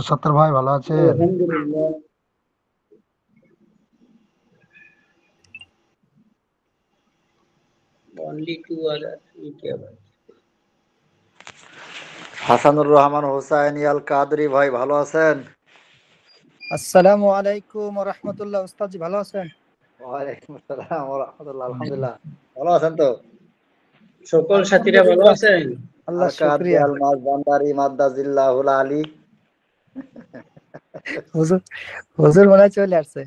সত্তর ভাই ভালো আছেন? আলহামদুলিল্লাহ। Only 2 hours. হাসানুর রহমান হোসাইন আল কাদরি ভাই ভালো আছেন? আসসালামু আলাইকুম ওয়া রাহমাতুল্লাহ। উস্তাদ জি ভালো আছেন? ওয়ালাইকুম আসসালাম ওয়া রাহমাতুল্লাহ। আলহামদুলিল্লাহ ভালো আছেন তো? সকল সাথীরা ভালো আলহামদুলিল্লাহ, আছেন? আল্লাহ আরকাদি শুকরিয়া। আল মাজ বান্দারি মাদ্দাজিল্লাহুল আলী। হুজুর হুজুর মনে হয় চলে আসছে,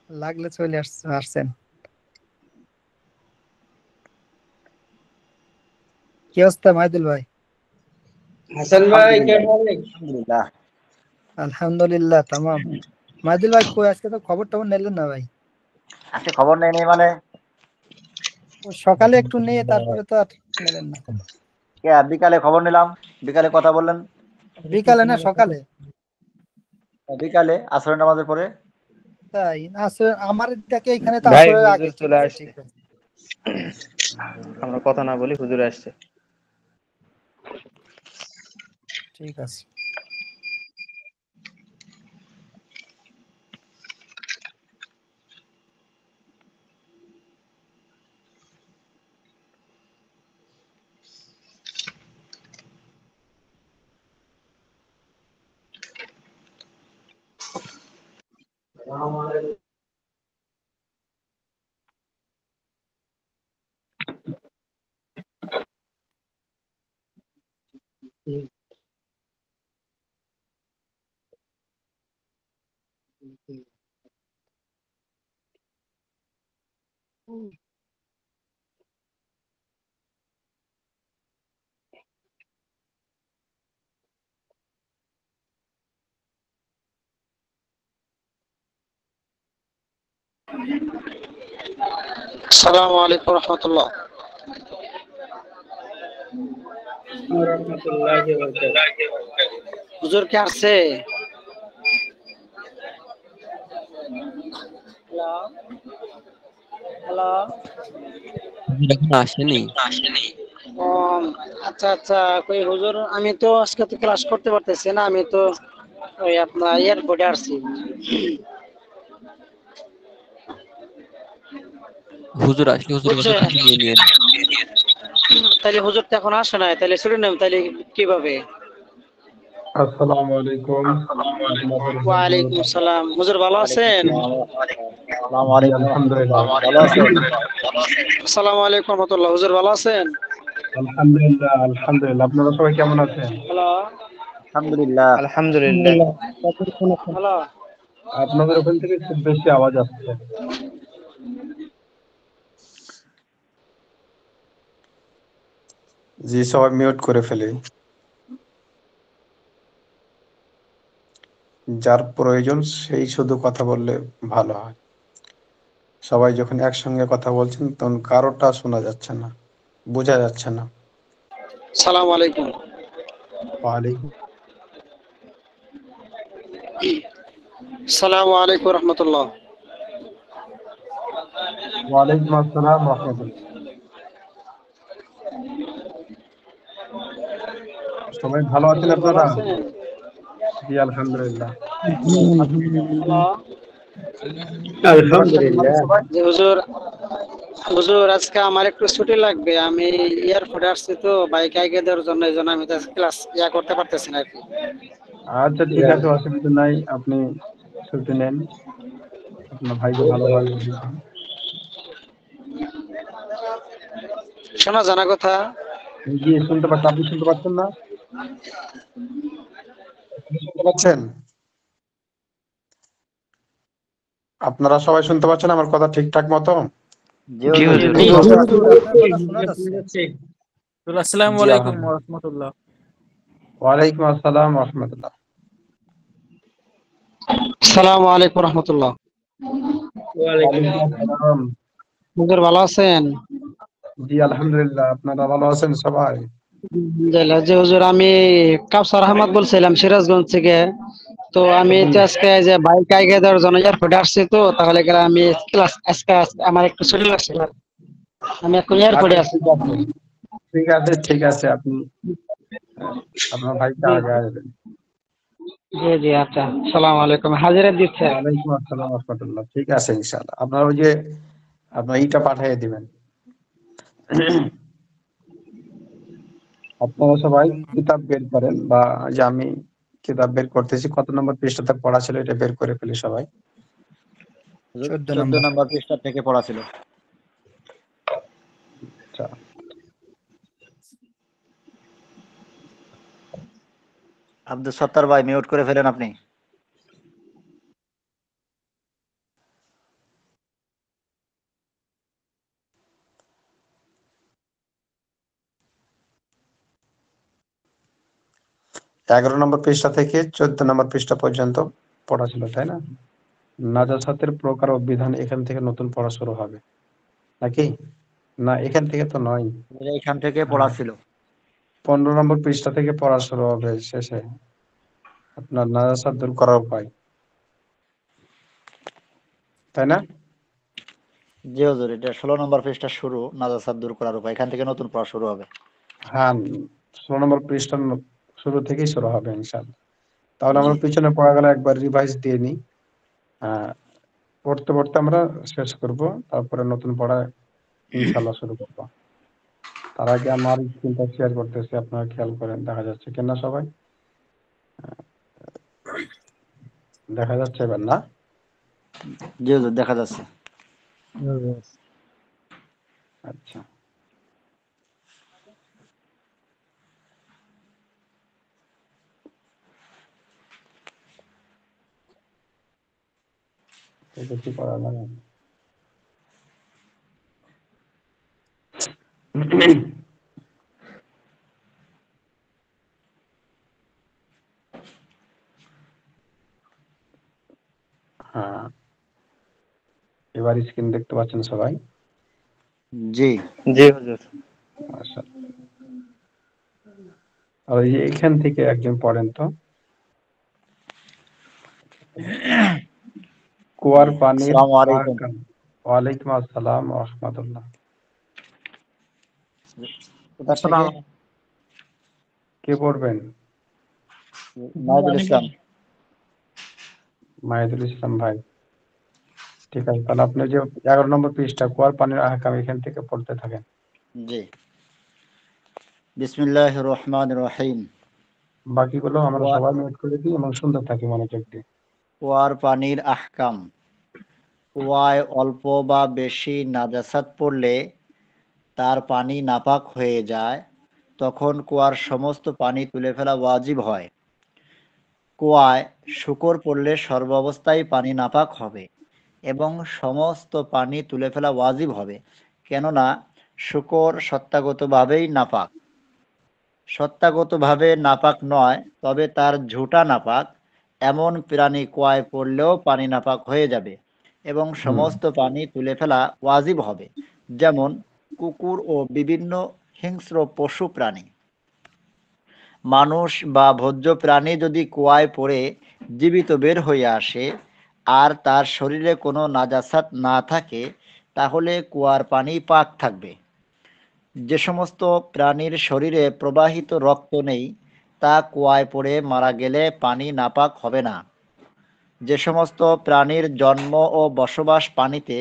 লাগলে চলে আসছেন। কি অবস্থা মাইদুল ভাই? হাসান ভাই কেমন আছেন? আলহামদুলিল্লাহ। আলহামদুলিল্লাহ তামাম। মাইদুল ভাই কই, আজকে তো খবর টবর নিলেন না ভাই? আজকে খবর নেই নেই মানে ও সকালে একটু নিয়ে তারপরে তো আর নিলেন না। কে বিকালে খবর নিলাম, বিকালে কথা বললেন। বিকালে না সকালে? বিকালে আসরের নামাজের পরে। তাই আসলে আমার দেখে এখানে তো ভাই আসরের আগে। হুজুর ঠিক চলে আছে, আসছে। ঠিক আছে, আমরা কথা না বলি হুজুর আসছে। ঠিক আছে। আসসালামু আলাইকুম রহমতুল্লাহ। রাহমাতুল্লাহি ওয়া বারাকাতুহু। হুজুর কে আসছে? হ্যালো। এখনো আসেনি। ও আচ্ছা আচ্ছা, কই হুজুর আমি তো আজকে তো ক্লাস করতে পারতেছি না, আমি তো ওই আপনার এয়ারপোর্টে আসছি। হুজুর আসলে হুজুরের কাছে বুঝছেন? ছুটি নিয়ে নিয়েন। তাহলে হুজুর তো এখন আসে নাই, তাহলে ছুটি নেব তাহলে কিভাবে? আসসালামু আলাইকুম রহমতুল্লাহি ওয়া ওয়ালাইকুম বারাকাতুহু। আসসালাম। হুজুর ভালো ওয়ালাইকুম আছেন? আসসালাম। আসসালামু জি আলাইকুম আলহামদুলিল্লাহ। রহমতুল্লাহ। ভালো আছেন? আসসালামু আলাইকুম রহমতুল্লাহ। হুজুর ভালো আছেন? আলহামদুলিল্লাহ আলহামদুলিল্লাহ। আপনারা সবাই কেমন আছেন? হ্যালো। আলহামদুলিল্লাহ। আলহামদুলিল্লাহ। হ্যালো। আপনাদের ওখান থেকে খুব বেশি আওয়াজ আসছে। জি সবাই মিউট করে ফেলি, যার প্রয়োজন সেই শুধু কথা বললে ভালো হয়। সবাই যখন একসঙ্গে কথা বলছেন তখন কারোটা শোনা যাচ্ছে না, বোঝা যাচ্ছে না। সালাম আলাইকুম। ওয়ালাইকুম সালামু আলাইকুম রহমতুল্লাহ। ওয়ালাইকুম আসসালাম রহমতুল্লাহ। সবাই ভালো আছেন হুজুর ভালো আপনারা? আছেন? জি আলহামদুলিল্লাহ। হ্যালো। শুনতে পাচ্ছেন আমাকে আলহামদুলিল্লাহ। সবাই? জি হুজুর, হুজুর আজকে আমার একটু ছুটি লাগবে, আমি এয়ারপোর্টে আসছি তো বাইক আগে দেওয়ার জন্য, এই জন্য আমি তো ক্লাস করতে পারতেছি না আর কি। আচ্ছা ঠিক আছে, অসুবিধা নাই, আপনি ছুটি নেন, আপনার ভাইকে ভালোভাবে বুঝিয়েছেন। শোনা জানা কথা। জি শুনতে পাচ্ছি, আপনি শুনতে পাচ্ছেন না? আপনি শুনতে পাচ্ছেন? আপনারা সবাই শুনতে পাচ্ছেন আমার কথা ঠিকঠাক মতো? জি জি হুজুর। হুজুর। জি জি হুজুর, হুজুর। আপনার কথা শোনা যাচ্ছে। আসসালামু জি আলাইকুম ওয়া আলহামদুলিল্লাহ। রাহমাতুল্লাহ। ওয়ালাইকুম আসসালাম রহমতুল্লাহ। সালামু আলাইকুম রহমতুল্লাহ। ওয়ালাইকুম ওয়ালাইকুম আসসালাম। হুজুর ভালো আছেন? জি আলহামদুলিল্লাহ। আপনারা ভালো আছেন সবাই? আলহামদুলিল্লাহ। জি হুজুর, আমি কাউসার আহমদ বলছিলাম সিরাজগঞ্জ থেকে। তো আমি জি তো আজকে যে বাইক আগে দেওয়ার জন্য এয়ারপোর্টে আসছি, তো তাহলে গেলে আমি ক্লাস আজকে আমার একটু ছুটি লাগছে। আমি এখন এয়ারপোর্টে আচ্ছা আছি। ঠিক আছে, ঠিক আছে, আপনি আপনার ভাইকে জি আগে আসবেন। জি জি, আচ্ছা, সালাম আলাইকুম, হাজিরা দিচ্ছে। ওয়ালাইকুম আসসালাম রহমতুল্লাহ। ঠিক আছে ইনশাআল্লাহ, আপনার ওই যে আপনার ইটা পাঠিয়ে দিবেন। আপনারা সবাই কিতাব বের করেন, বা যে আমি কিতাব বের করতেছি, কত নম্বর পৃষ্ঠাতে পড়া ছিল এটা বের করে ফেলি সবাই। 14 14 নম্বর। নম্বর পৃষ্ঠা থেকে পড়া ছিল। আচ্ছা, আব্দুল সত্তার ভাই মিউট করে ফেলেন আপনি। এগারো নম্বর পৃষ্ঠা থেকে 14 নম্বর পৃষ্ঠা পর্যন্ত পড়া ছিল, তাই না? নাজাসাতের প্রকার ও বিধান এখান থেকে নতুন পড়া শুরু হবে নাকি? না, এখান থেকে তো নয়। এখান থেকে পড়া ছিল। 15 নম্বর পৃষ্ঠা থেকে পড়া শুরু হবে শেষে, আপনার নাজাসাত দূর করার উপায়, তাই না? জি হুজুর, এটা 16 নম্বর পৃষ্ঠা শুরু, নাজাসাত দূর করার উপায়, এখান থেকে নতুন পড়া শুরু হবে। হ্যাঁ, 16 নম্বর পৃষ্ঠা শুরু থেকেই শুরু হবে ইনশাআল্লাহ। তাহলে আমরা জি পিছনে পড়া গেলে একবার রিভাইজ দিয়ে নিই। আহ, পড়তে পড়তে আমরা শেষ করব, তারপরে নতুন পড়া ইনশাআল্লাহ শুরু করব। তার আগে আমার স্ক্রিনটা শেয়ার করতেছি, আপনারা খেয়াল করেন দেখা যাচ্ছে কিনা সবাই। দেখা যাচ্ছে এবার না? জি হুজুর, দেখা যাচ্ছে। আচ্ছা, এটা কি করা লাগে? হ্যাঁ, এবার স্ক্রিন দেখতে পাচ্ছেন সবাই? জি জি হুজুর। আচ্ছা, আর এই যে এখান থেকে একজন পড়েন তো, কুয়ার পানির আসসালামু আলাইকুম। আহকাম। ওয়ালাইকুম আসসালাম ওয়া রাহমাতুল্লাহ। কোথা থেকে? কে পড়বেন? নাহিদুল ইসলাম। মাহিদুল ইসলাম ভাই। ঠিক আছে, তাহলে আপনি যে 11 নম্বর পৃষ্ঠা কুয়ার পানির আহকাম এখান থেকে পড়তে থাকেন। জি। বিসমিল্লাহির রহমানির রহিম। বাকিগুলো আমরা কুয়া- সবাই নোট করে দিই এবং শুনতে থাকি মনোযোগ দিয়ে। কুয়ার পানির আহকাম। কুয়ায় অল্প বা বেশি নাজাসাত পড়লে তার পানি নাপাক হয়ে যায়, তখন কুয়ার সমস্ত পানি তুলে ফেলা ওয়াজিব হয়। কুয়ায় শূকর পড়লে সর্বাবস্থায় পানি নাপাক হবে এবং সমস্ত পানি তুলে ফেলা ওয়াজিব হবে, কেননা শূকর সত্তাগতভাবেই নাপাক। সত্তাগতভাবে নাপাক নয়, তবে তার ঝুঁটা নাপাক। এমন প্রাণী কুয়ায় পড়লেও পানি নাপাক হয়ে যাবে এবং হুম, সমস্ত পানি তুলে ফেলা ওয়াজিব হবে, যেমন কুকুর ও বিভিন্ন হিংস্র পশু প্রাণী। মানুষ বা ভোজ্য প্রাণী যদি কুয়ায় পড়ে জীবিত বের হয়ে আসে আর তার শরীরে কোনো নাজাসাত না থাকে, তাহলে কুয়ার পানি পাক থাকবে। যে সমস্ত প্রাণীর শরীরে প্রবাহিত রক্ত নেই, তা কুয়ায় পড়ে মারা গেলে পানি নাপাক হবে না। যে সমস্ত প্রাণীর জন্ম ও বসবাস পানিতে,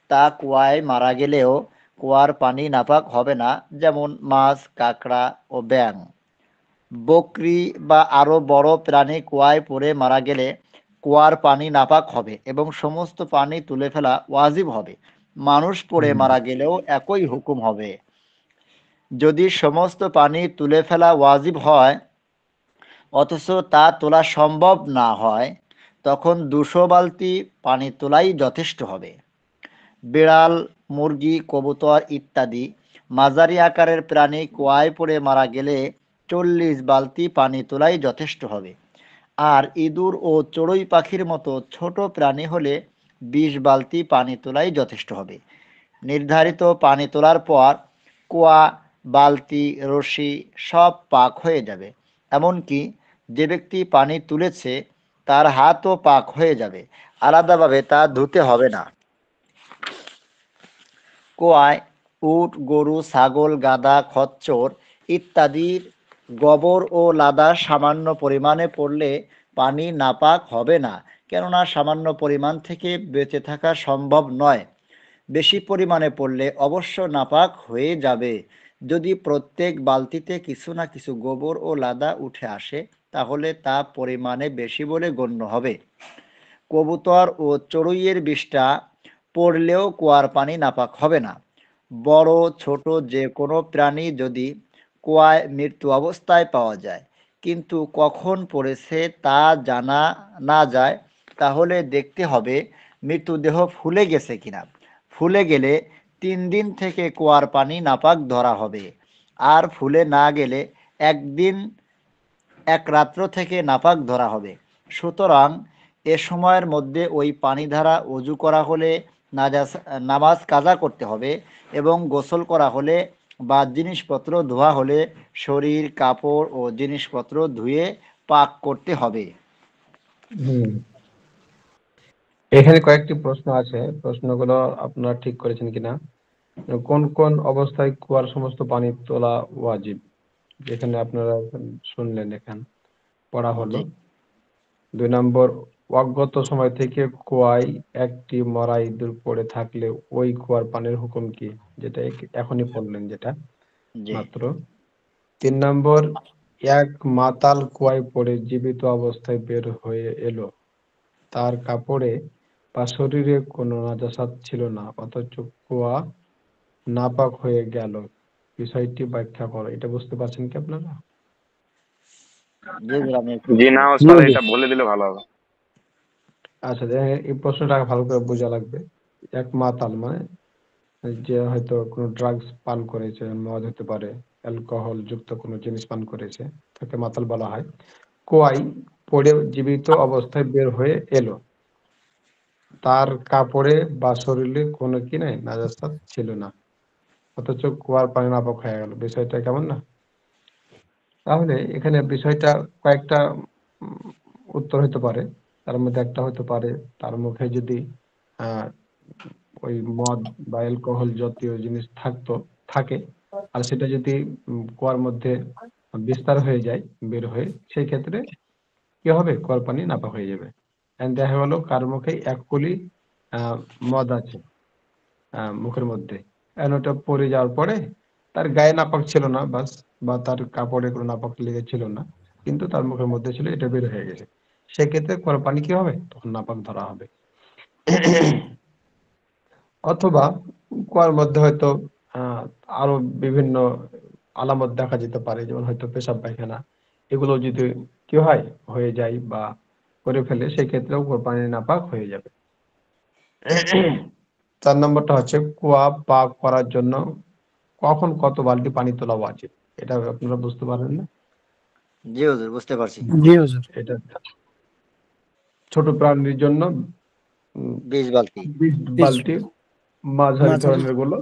তা কুয়ায় মারা গেলেও কুয়ার পানি নাপাক হবে না, যেমন মাছ, কাঁকড়া ও ব্যাঙ। বকরি বা আরো বড় প্রাণী কুয়ায় পড়ে মারা গেলে কুয়ার পানি নাপাক হবে এবং সমস্ত পানি তুলে ফেলা ওয়াজিব হবে। মানুষ পড়ে হুম, মারা গেলেও একই হুকুম হবে। যদি সমস্ত পানি তুলে ফেলা ওয়াজিব হয় অথচ তা তোলা সম্ভব না হয়, তখন 200 বালতি পানি তোলাই যথেষ্ট হবে। বিড়াল, মুরগি, কবুতর ইত্যাদি মাঝারি আকারের প্রাণী কুয়ায় পড়ে মারা গেলে 40 বালতি পানি তোলাই যথেষ্ট হবে। আর ইঁদুর ও চড়ুই পাখির মতো ছোট প্রাণী হলে 20 বালতি পানি তোলাই যথেষ্ট হবে। নির্ধারিত পানি তোলার পর কুয়া, বালতি, রশি সব পাক হয়ে যাবে। এমনকি যে ব্যক্তি পানি তুলেছে তার হাতও পাক হয়ে যাবে। আলাদাভাবে তা ধুতে হবে না। কুয়ায় উট, গরু, ছাগল, গাধা, খচ্চর ইত্যাদির গোবর ও লাদা সামান্য পরিমাণে পড়লে পানি নাপাক হবে না, কেননা সামান্য পরিমাণ থেকে বেঁচে থাকা সম্ভব নয়। বেশি পরিমাণে পড়লে অবশ্য নাপাক হয়ে যাবে। যদি প্রত্যেক বালতিতে কিছু না কিছু গোবর ও লাদা উঠে আসে, তাহলে তা পরিমাণে বেশি বলে গণ্য হবে। কবুতর ও চড়ুইয়ের বিষ্ঠা পড়লেও কুয়ার পানি নাপাক হবে না। বড় ছোট যে কোনো প্রাণী যদি কুয়ায় মৃত্যু অবস্থায় পাওয়া যায়, কিন্তু কখন পড়েছে তা জানা না যায়, তাহলে দেখতে হবে মৃতদেহ ফুলে গেছে কিনা। ফুলে গেলে 3 দিন থেকে কুয়ার পানি নাপাক ধরা হবে, আর ফুলে না গেলে 1 দিন 1 রাত্র থেকে নাপাক ধরা হবে। সুতরাং এ সময়ের মধ্যে ওই পানি দ্বারা অজু করা হলে নামাজ কাজা করতে হবে, এবং গোসল করা হলে বা জিনিসপত্র ধোয়া হলে শরীর, কাপড় ও জিনিসপত্র ধুয়ে পাক করতে হবে। হুম এখানে কয়েকটি প্রশ্ন আছে, প্রশ্নগুলো আপনারা ঠিক করেছেন কিনা। কোন কোন অবস্থায় কুয়ার সমস্ত পানি তোলা ওয়াজিব, যেখানে আপনারা শুনলেন, এখান পড়া হলো। জি 2 নম্বর, অজ্ঞত সময় থেকে কুয়ায় একটি মরা ইঁদুর পড়ে থাকলে ওই কুয়ার পানির হুকুম কি, যেটা এখনই পড়লেন যেটা জি মাত্র। 3 নম্বর, এক মাতাল কুয়ায় পড়ে জীবিত অবস্থায় বের হয়ে এলো, তার কাপড়ে বা শরীরে কোনো নাজাসাত ছিল না, অথচ কুয়া নাপাক হয়ে গেল, বিষয়টি ব্যাখ্যা করো। এটা বুঝতে পারছেন কি আপনারা? জি হুজুর, আমি একটু জি বুঝতে না পারছি। ওস্তাদ, এটা বলে দিলে ভালো হবে। আচ্ছা, এই প্রশ্নটা ভালো করে বোঝা লাগবে। এক মাতাল মানে যে হয়তো কোনো ড্রাগস পান করেছে, মদ হতে পারে, অ্যালকোহল যুক্ত কোনো জিনিস পান করেছে, তাকে মাতাল বলা হয়। কুয়ায় পড়ে জীবিত অবস্থায় বের হয়ে এলো, তার কাপড়ে বা শরীরে কোনো কি নাই, নাজাসাত ছিল না, অথচ কুয়ার পানি নাপাক হয়ে গেল, বিষয়টা কেমন না? তাহলে এখানে বিষয়টা কয়েকটা উত্তর হতে পারে। তার মধ্যে একটা হতে পারে, তার মুখে যদি আহ ওই মদ বা অ্যালকোহল জাতীয় জিনিস থাকে, আর সেটা যদি কুয়ার মধ্যে বিস্তার হয়ে যায়, বের হয়ে, সেই ক্ষেত্রে কি হবে, কুয়ার পানি নাপাক হয়ে যাবে। দেখা গেল কার মুখে 1 কুলি মদ আছে মুখের মধ্যে, ওটা পড়ে যাওয়ার পরে তার গায়ে নাপাক ছিল না বাস, বা তার কাপড়ে কোনো নাপাক লেগে ছিল না, কিন্তু তার মুখের মধ্যে ছিল, এটা বের হয়ে গেছে, সেক্ষেত্রে কুয়ার পানি কি হবে, তখন নাপাক ধরা হবে। অথবা কুয়ার মধ্যে হয়তো আহ আরো বিভিন্ন আলামত দেখা যেতে পারে, যেমন হয়তো পেশাব পায়খানা, এগুলো যদি কি হয়, হয়ে যায় বা করে ফেলে, সেই ক্ষেত্রেও কুয়ার পানি নাপাক হয়ে যাবে। 4 নম্বরটা হচ্ছে, কুয়া পাক করার জন্য কখন কত বালতি পানি তোলা উচিত, এটা আপনারা বুঝতে পারেন না? জি হুজুর, বুঝতে পারছি। জি হুজুর। এটা ছোট প্রাণীর জন্য 20 বালতি, 20 20 বালতি, মাঝারি মাঝারি ধরনের গুলো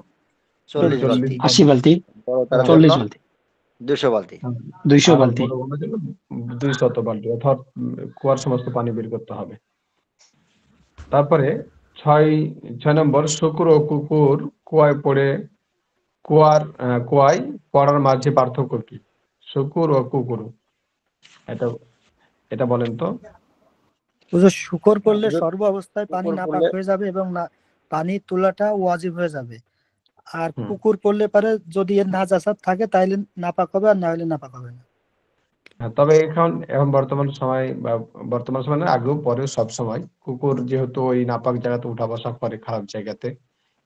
40 40 বালতি, 80 বালতি, বড় তার 40 জন্য বালতি, 200 বালতি। 200 আর বালতি। বড় গুলোর জন্য 200 বালতি, অর্থাৎ কুয়ার সমস্ত পানি বের করতে হবে। তারপরে 6 নম্বর, শুকুর ও কুকুর কুয়ায় পড়ার মাঝে পার্থক্য কি? শুকুর ও কুকুর, এটা এটা বলেন তো। হুজুর, শুকর পড়লে হুজুর, সর্ব অবস্থায় পানি কুকুর নাপাক পড়লে হয়ে যাবে এবং পানি তোলাটা ওয়াজিব হয়ে যাবে। আর হুম। কুকুর পড়লে পারে যদি এর নাজাসাত থাকে তাইলে নাপাক হবে, আর না হলে নাপাক হবে না। তবে এখন বর্তমান সময় বা বর্তমান সময় না, আগেও পরে সব সময় কুকুর যেহেতু ওই নাপাক জায়গাতে উঠা বসা করে, খারাপ জায়গাতে,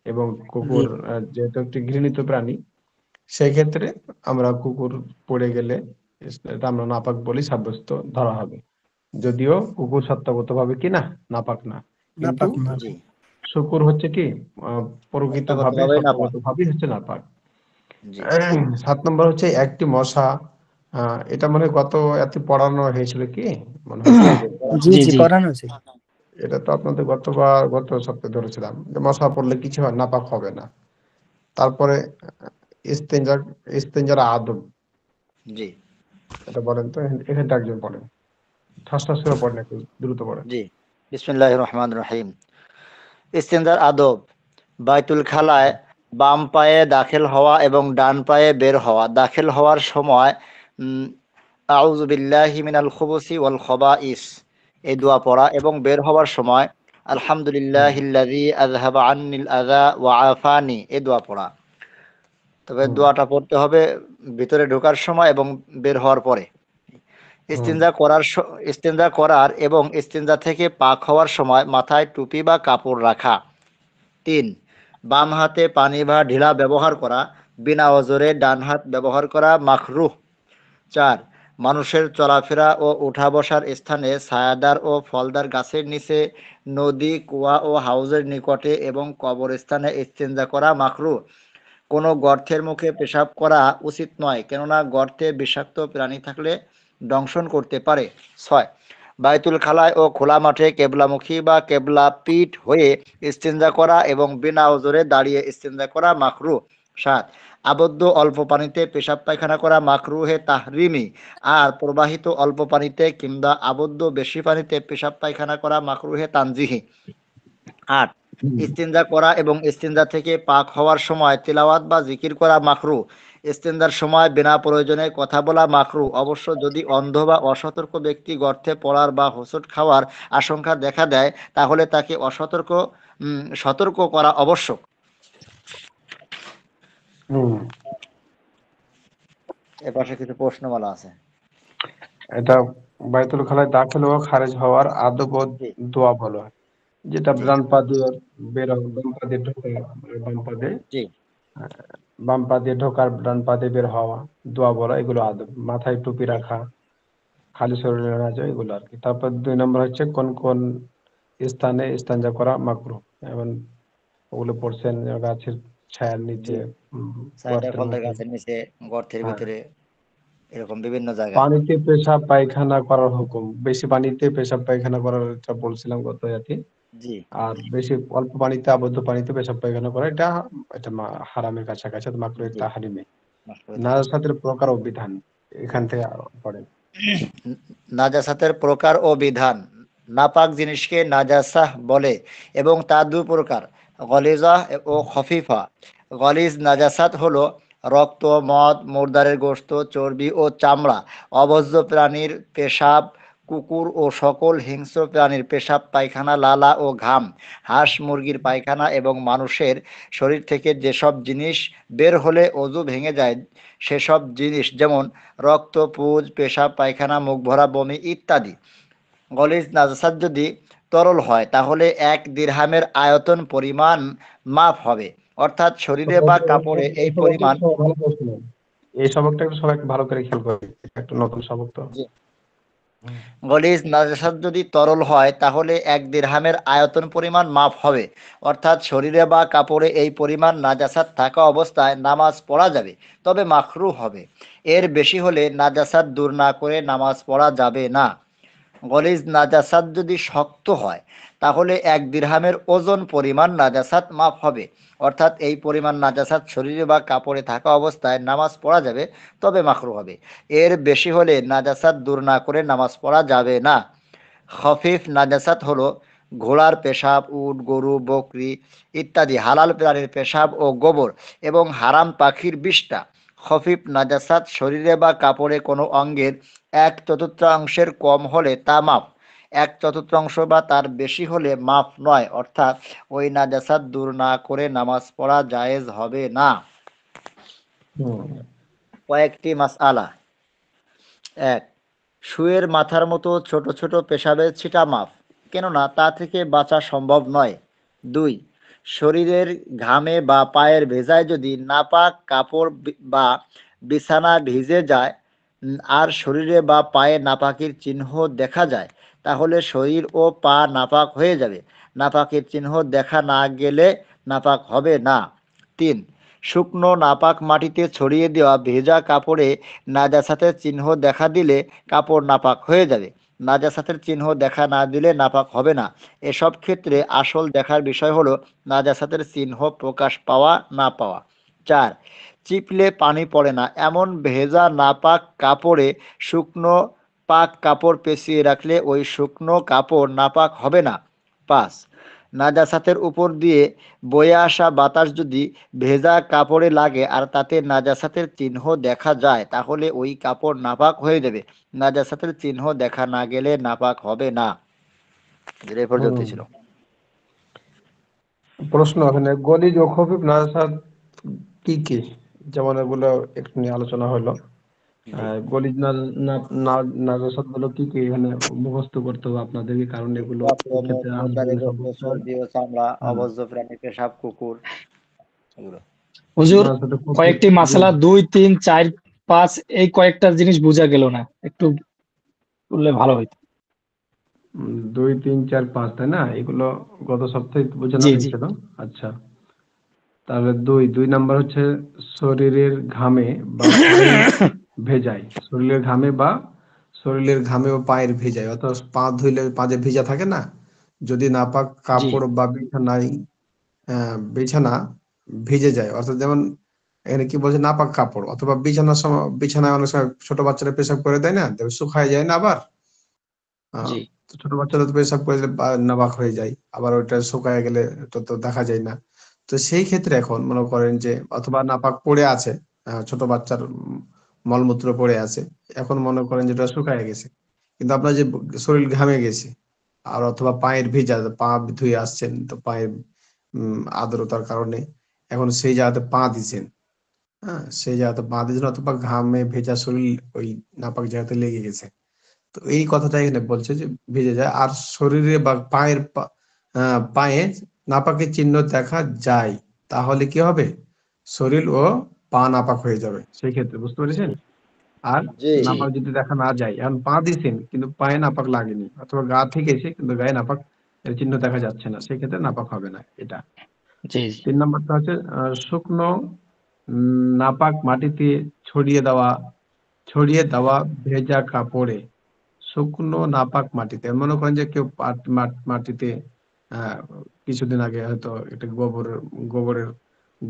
এবং কুকুর যেহেতু একটি ঘৃণিত প্রাণী, সেই ক্ষেত্রে আমরা কুকুর পড়ে গেলে এটা আমরা নাপাক বলে সাব্যস্ত ধরা হবে, যদিও কুকুর সত্যগত ভাবে কি না, নাপাক না, কিন্তু নাপাক না। জি শুকুর হচ্ছে কি প্রকৃত ভাবে, সত্যগতভাবেই নাপাক। সত্যগত ভাবেই হচ্ছে নাপাক। জি 7 নম্বর হচ্ছে, একটি মশা, এটা মনে হয় এত পড়ানো হয়েছিল কি, মনে হয় জি কি? হুজুর, জি জি জি, জি পড়ানো হয়েছে। এটা তো আপনাদের গত সপ্তাহে ধরেছিলাম, যে মশা পড়লে কিছু হয়, নাপাক হবে না। তারপরে ইস্তেঞ্জার আদব, জি এটা বলেন তো, এখানটা একজন পড়েন, ঠাস ঠাস করে পড়েন, একটু দ্রুত পড়েন। জি বিসমিল্লাহির রহমানির রহিম। ইস্তেঞ্জার আদব: বাইতুল খালায় বাম পায়ে দাখিল হওয়া এবং ডান পায়ে বের হওয়া। দাখিল হওয়ার সময় আউযু বিল্লাহি মিনাল খুবুসি ওয়াল খাবাইস এই দোয়া পড়া, এবং বের হওয়ার সময় আলহামদুলিল্লাহিল্লাযী আযহাবা আন্নিল আযা ওয়া আফানি এই দোয়া পড়া। তবে দোয়াটা পড়তে হবে ভিতরে ঢোকার সময় এবং বের হওয়ার পরে। ইস্তিনজা করার এবং ইস্তিনজা থেকে পাক হওয়ার সময় মাথায় টুপি বা কাপড় রাখা। 3. বাম হাতে পানি বা ঢিলা ব্যবহার করা, বিনা ওজরে ডান হাত ব্যবহার করা মাকরুহ। 4. মানুষের চলাফেরা ও উঠা বসার স্থানে ছায়াদার ও ফলদার গাছের নিচে, নদী, কুয়া ও হাউজের নিকটে এবং কবরস্থানে ইস্তিনজা করা মাকরুহ। কোনো গর্তের মুখে পেশাব করা উচিত নয়, কেননা গর্তে বিষাক্ত প্রাণী থাকলে দংশন করতে পারে। 6. বাইতুল খালায় ও খোলা মাঠে কেবলামুখী বা কেবলা পিঠ হয়ে ইস্তিনজা করা এবং বিনা ওজরে দাঁড়িয়ে ইস্তিনজা করা মাকরুহ। 7. আবদ্ধ অল্প পানিতে পেশাব পায়খানা করা মাকরুহে তাহরিমি, আর প্রবাহিত অল্প পানিতে কিংবা আবদ্ধ বেশি পানিতে পেশাব পায়খানা করা মাকরুহে তানজিহি। 8. ইস্তিনজা করা এবং ইস্তিনজা থেকে পাক হওয়ার সময় তিলাওয়াত বা জিকির করা মাকরুহ। ইস্তিনজার সময় বিনা প্রয়োজনে কথা বলা মাকরুহ। অবশ্য যদি অন্ধ বা অসতর্ক ব্যক্তি গর্তে পড়ার বা হোঁচট খাওয়ার আশঙ্কা দেখা দেয়, তাহলে তাকে সতর্ক করা আবশ্যক। এপাশে কিছু প্রশ্নমালা আছে। এটা বাইতুল খালায় দাখিল ও খারিজ হওয়ার আদব ও জি, দোয়া বলা হয়, যেটা জি, ডান পা দিয়ে বের বাম পা দিয়ে ঢোকে, বাম পা দিয়ে জি, বাম পা দিয়ে ঢোকার ডান পা দিয়ে বের হওয়া, দোয়া বলা, এগুলো আদব। মাথায় টুপি জি, রাখা, খালি শরীরে রাখা যায়, এগুলো আর কি। তারপর 2 নম্বর হচ্ছে কোন কোন স্থানে ইস্তেঞ্জা করা মাকরুহ। এবং ওগুলো পড়ছেন গাছের ছায়ার নিচে, জি। ছায়াদার গর্তের ফলদার মুখে। গাছের নিচে, গর্তের হ্যাঁ, ভিতরে, এরকম বিভিন্ন জায়গায়। পানিতে পেশাব পায়খানা করার হুকুম। বেশি পানিতে পেশাব পায়খানা করার এটা বলছিলাম গত ইয়াতে। জি, আর বেশি অল্প পানিতে, আবদ্ধ পানিতে পেশাব পায়খানা করা, এটা এটা হারামের কাছাকাছি, মাকরুহ জি, তাহরিমে। মাকরুহে তাহরিম। নাজাসাতের প্রকার ও বিধান এখান থেকে পড়েন। নাজাসাতের প্রকার ও বিধান। নাপাক জিনিসকে নাজাসাহ বলে এবং তা দুই প্রকার, গলিজা ও খফিফা। গলিজ নাজাসাত হলো রক্ত, মদ, মুর্দারের গোশত, চর্বি ও চামড়া, অভোজ্য প্রাণীর পেশাব, কুকুর ও সকল হিংস্র প্রাণীর পেশাব, পায়খানা, লালা ও ঘাম, হাঁস মুরগির পায়খানা এবং মানুষের শরীর থেকে যেসব জিনিস বের হলে অজু ভেঙে যায় সেসব জিনিস, যেমন রক্ত, পুজ, পেশাব, পায়খানা, মুখ ভরা বমি ইত্যাদি। গলিজ নাজাসাত যদি তরল হয় তাহলে 1 দিরহামের আয়তন পরিমাণ মাপ হবে, অর্থাৎ শরীরে বা কাপড়ে এই পরিমাণ। ভালো করে শুনুন। এই সবকটা একটু সবাই ভালো করে খেয়াল করবে, এটা একটু নতুন সবক তো। জি। গলিজ নাজাসাত যদি তরল হয় তাহলে 1 দিরহামের আয়তন পরিমাণ মাপ হবে, অর্থাৎ শরীরে বা কাপড়ে এই পরিমাণ নাজাসাত থাকা অবস্থায় নামাজ পড়া যাবে, তবে মাকরুহ হবে। এর বেশি হলে নাজাসাত দূর না করে নামাজ পড়া যাবে না। গলিজ নাজাসাত যদি শক্ত হয় তাহলে 1 দিরহামের ওজন পরিমাণ নাজাসাত মাপ হবে, অর্থাৎ এই পরিমাণ নাজাসাত শরীরে বা কাপড়ে থাকা অবস্থায় নামাজ পড়া যাবে, তবে মাকরুহ হবে। এর বেশি হলে নাজাসাত দূর না করে নামাজ পড়া যাবে না। খফিফ নাজাসাত হলো ঘোড়ার পেশাব, উট, গরু, বকরি ইত্যাদি হালাল প্রাণীর পেশাব ও গোবর এবং হারাম পাখির বিষ্ঠা। খফিফ নাজাসাত শরীরে বা কাপড়ে কোনো অঙ্গের 1/4 কম হলে তা মাফ, 1/4 বা তার বেশি হলে মাফ নয়, অর্থাৎ ওই নাজাসাত দূর না করে নামাজ পড়া জায়েজ হবে না। কয়েকটি মাসআলা। 1. শুয়ের মাথার মতো ছোট ছোট পেশাবের ছিটা মাফ, কেননা তা থেকে বাঁচা সম্ভব নয়। 2. শরীরের ঘামে বা পায়ের ভেজায় যদি নাপাক কাপড় বা বিছানা ভিজে যায় আর শরীরে বা পায়ে নাপাকের চিহ্ন দেখা যায়, তাহলে শরীর ও পা নাপাক হয়ে যাবে। নাপাকের চিহ্ন দেখা না গেলে নাপাক হবে না। 3. শুকনো নাপাক মাটিতে ছড়িয়ে দেওয়া ভেজা কাপড়ে নাজাসাতের চিহ্ন দেখা দিলে কাপড় নাপাক হয়ে যাবে। নাজাসাতের চিহ্ন দেখা না দিলে নাপাক হবে না। এসব ক্ষেত্রে আসল দেখার বিষয় হলো নাজাসাতের চিহ্ন প্রকাশ পাওয়া না পাওয়া। 4. চিপলে পানি পড়ে না এমন ভেজা নাপাক কাপড়ে শুকনো পাক কাপড় পেঁচিয়ে রাখলে ওই শুকনো কাপড় নাপাক হবে না। 5. নাজাসাতের উপর দিয়ে বয়ে আসা বাতাস যদি ভেজা কাপড়ে লাগে আর তাতে নাজাসাতের চিহ্ন দেখা যায়, তাহলে ওই কাপড় নাপাক হয়ে যাবে। নাজাসাতের চিহ্ন দেখা না গেলে নাপাক হবে না। এ পর্যন্ত ছিল। প্রশ্ন এখানে গলিজ ও খফিফ নাজাসাত কি কি? যেমন এগুলো একটু নিয়ে আলোচনা হলো। গলিজ নাজাসাত গুলো কি কি এখানে মুখস্থ করতে হবে আপনাদেরকে, কারণ এগুলো এক্ষেত্রে আসবে সমস্যা। সর্দি ও চামড়া, হ্যাঁ, অভোজ্য প্রাণী, পেশাব, কুকুর, এগুলো। হুজুর নাজাসাতে খফিফ কয়েকটি মাসালা 2, 3, 4, 5 এই কয়েকটা জিনিস বোঝা গেল না, একটু বললে ভালো হইতো। 2, 3, 4, 5 তাই না? এগুলো গত সপ্তাহে বোঝানো জি জি হয়েছিল। আচ্ছা, তাহলে 2 নাম্বার হচ্ছে শরীরের ঘামে বা পায়ের ভেজায়। শরীরের ঘামে বা পায়ের ভেজায়, অর্থাৎ পা ধুইলে পা যে ভিজা থাকে না, যদি নাপাক জি কাপড় বা বিছানা ভিজে যায়, অর্থাৎ যেমন এখানে কি বলছে, নাপাক কাপড় অথবা বিছানায় অনেক সময় ছোট বাচ্চারা পেশাব করে দেয় না, দেখবে শুকায় যায় না আবার। জি তো ছোট বাচ্চারা তো পেশাব করে দিলে নাপাক হয়ে যায়, আবার ওইটা শুকায় গেলে ওটা তো দেখা যায় না। তো সেই ক্ষেত্রে এখন মনে করেন যে অথবা নাপাক পড়ে আছে, ছোট বাচ্চার মলমূত্র পড়ে আছে, এখন মনে করেন যেটা শুকায় গেছে, কিন্তু আপনার যে শরীর ঘামে গেছে, আর অথবা পায়ের ভিজা, পা ধুয়ে আসছেন, তো পায়ের আর্দ্রতার কারণে এখন সেই জায়গাতে পা দিছেন, সেই জায়গাতে পা দিয়েছেন, অথবা ঘামে ভেজা শরীর ওই নাপাক জায়গাতে লেগে গেছে। তো এই কথাটা এখানে বলছে যে ভিজে যায়। আর শরীরে বা পায়ে নাপাকের চিহ্ন দেখা যায়, তাহলে কি হবে? শরীর ও পা নাপাক হয়ে যাবে সেই ক্ষেত্রে, বুঝতে পেরেছেন? আর জি জি নাপাক যদি দেখা না যায়, এখন পা দিছেন কিন্তু পায়ে নাপাক লাগেনি, অথবা গা থেকে এসে কিন্তু গায়ে নাপাক এর চিহ্ন দেখা যাচ্ছে না, সেই ক্ষেত্রে নাপাক হবে না এটা। জি 3 নাম্বারটা হচ্ছে শুকনো নাপাক মাটিতে ছড়িয়ে দেওয়া ভেজা কাপড়ে। শুকনো নাপাক মাটিতে, মনে করেন যে কেউ মাটিতে আহ কিছুদিন আগে হয়তো একটা গোবরের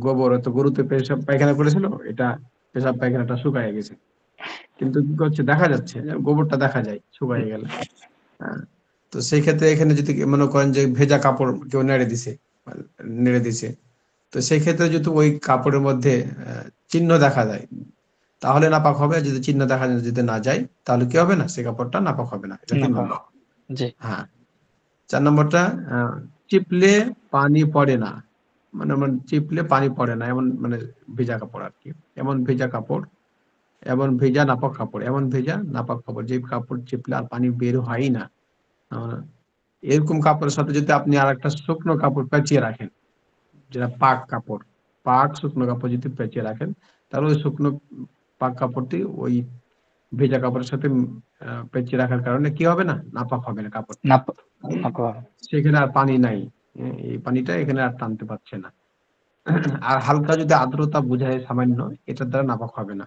গোবর হয়তো গরুতে পেশাব পায়খানা করেছিল, এটা পেশাব পায়খানাটা শুকায় গেছে, কিন্তু কি করছে, দেখা যাচ্ছে যে গোবরটা দেখা যায় শুকায় গেলে। হ্যাঁ, তো সেই ক্ষেত্রে এখানে যদি মনে করেন যে ভেজা কাপড় কেউ নেড়ে দিছে, তো সেই ক্ষেত্রে যদি ওই কাপড়ের মধ্যে চিহ্ন দেখা যায়, তাহলে নাপাক হবে। আর যদি চিহ্ন দেখা যদি না যায়, তাহলে কি হবে না, সেই কাপড়টা নাপাক হবে না। এটা না 3 নম্বর। জি হ্যাঁ, 4 নম্বরটা চিপলে পানি পড়ে না, মানে চিপলে পানি পড়ে না এমন মানে ভেজা কাপড় আর কি। এমন ভেজা কাপড়, এমন ভেজা নাপাক কাপড়, এমন ভেজা নাপাক কাপড় যে কাপড় চিপলে আর পানি বের হয় না, আহ, এরকম কাপড়ের সাথে যদি আপনি আর একটা শুকনো কাপড় পেঁচিয়ে রাখেন, যেটা পাক শুকনো কাপড় যদি পেঁচিয়ে রাখেন, তাহলে ওই শুকনো পাক কাপড়টি ওই ভেজা কাপড়ের সাথে পেঁচিয়ে রাখার কারণে কি হবে না, নাপাক হবে না কাপড়টা। না কারণ না সেখানে আর পানি নাই, এই পানিটা এখানে আর টানতে পারছে না। আর হালকা যদি আর্দ্রতা বোঝায় সামান্য, এটার দ্বারা নাপাক হবে না।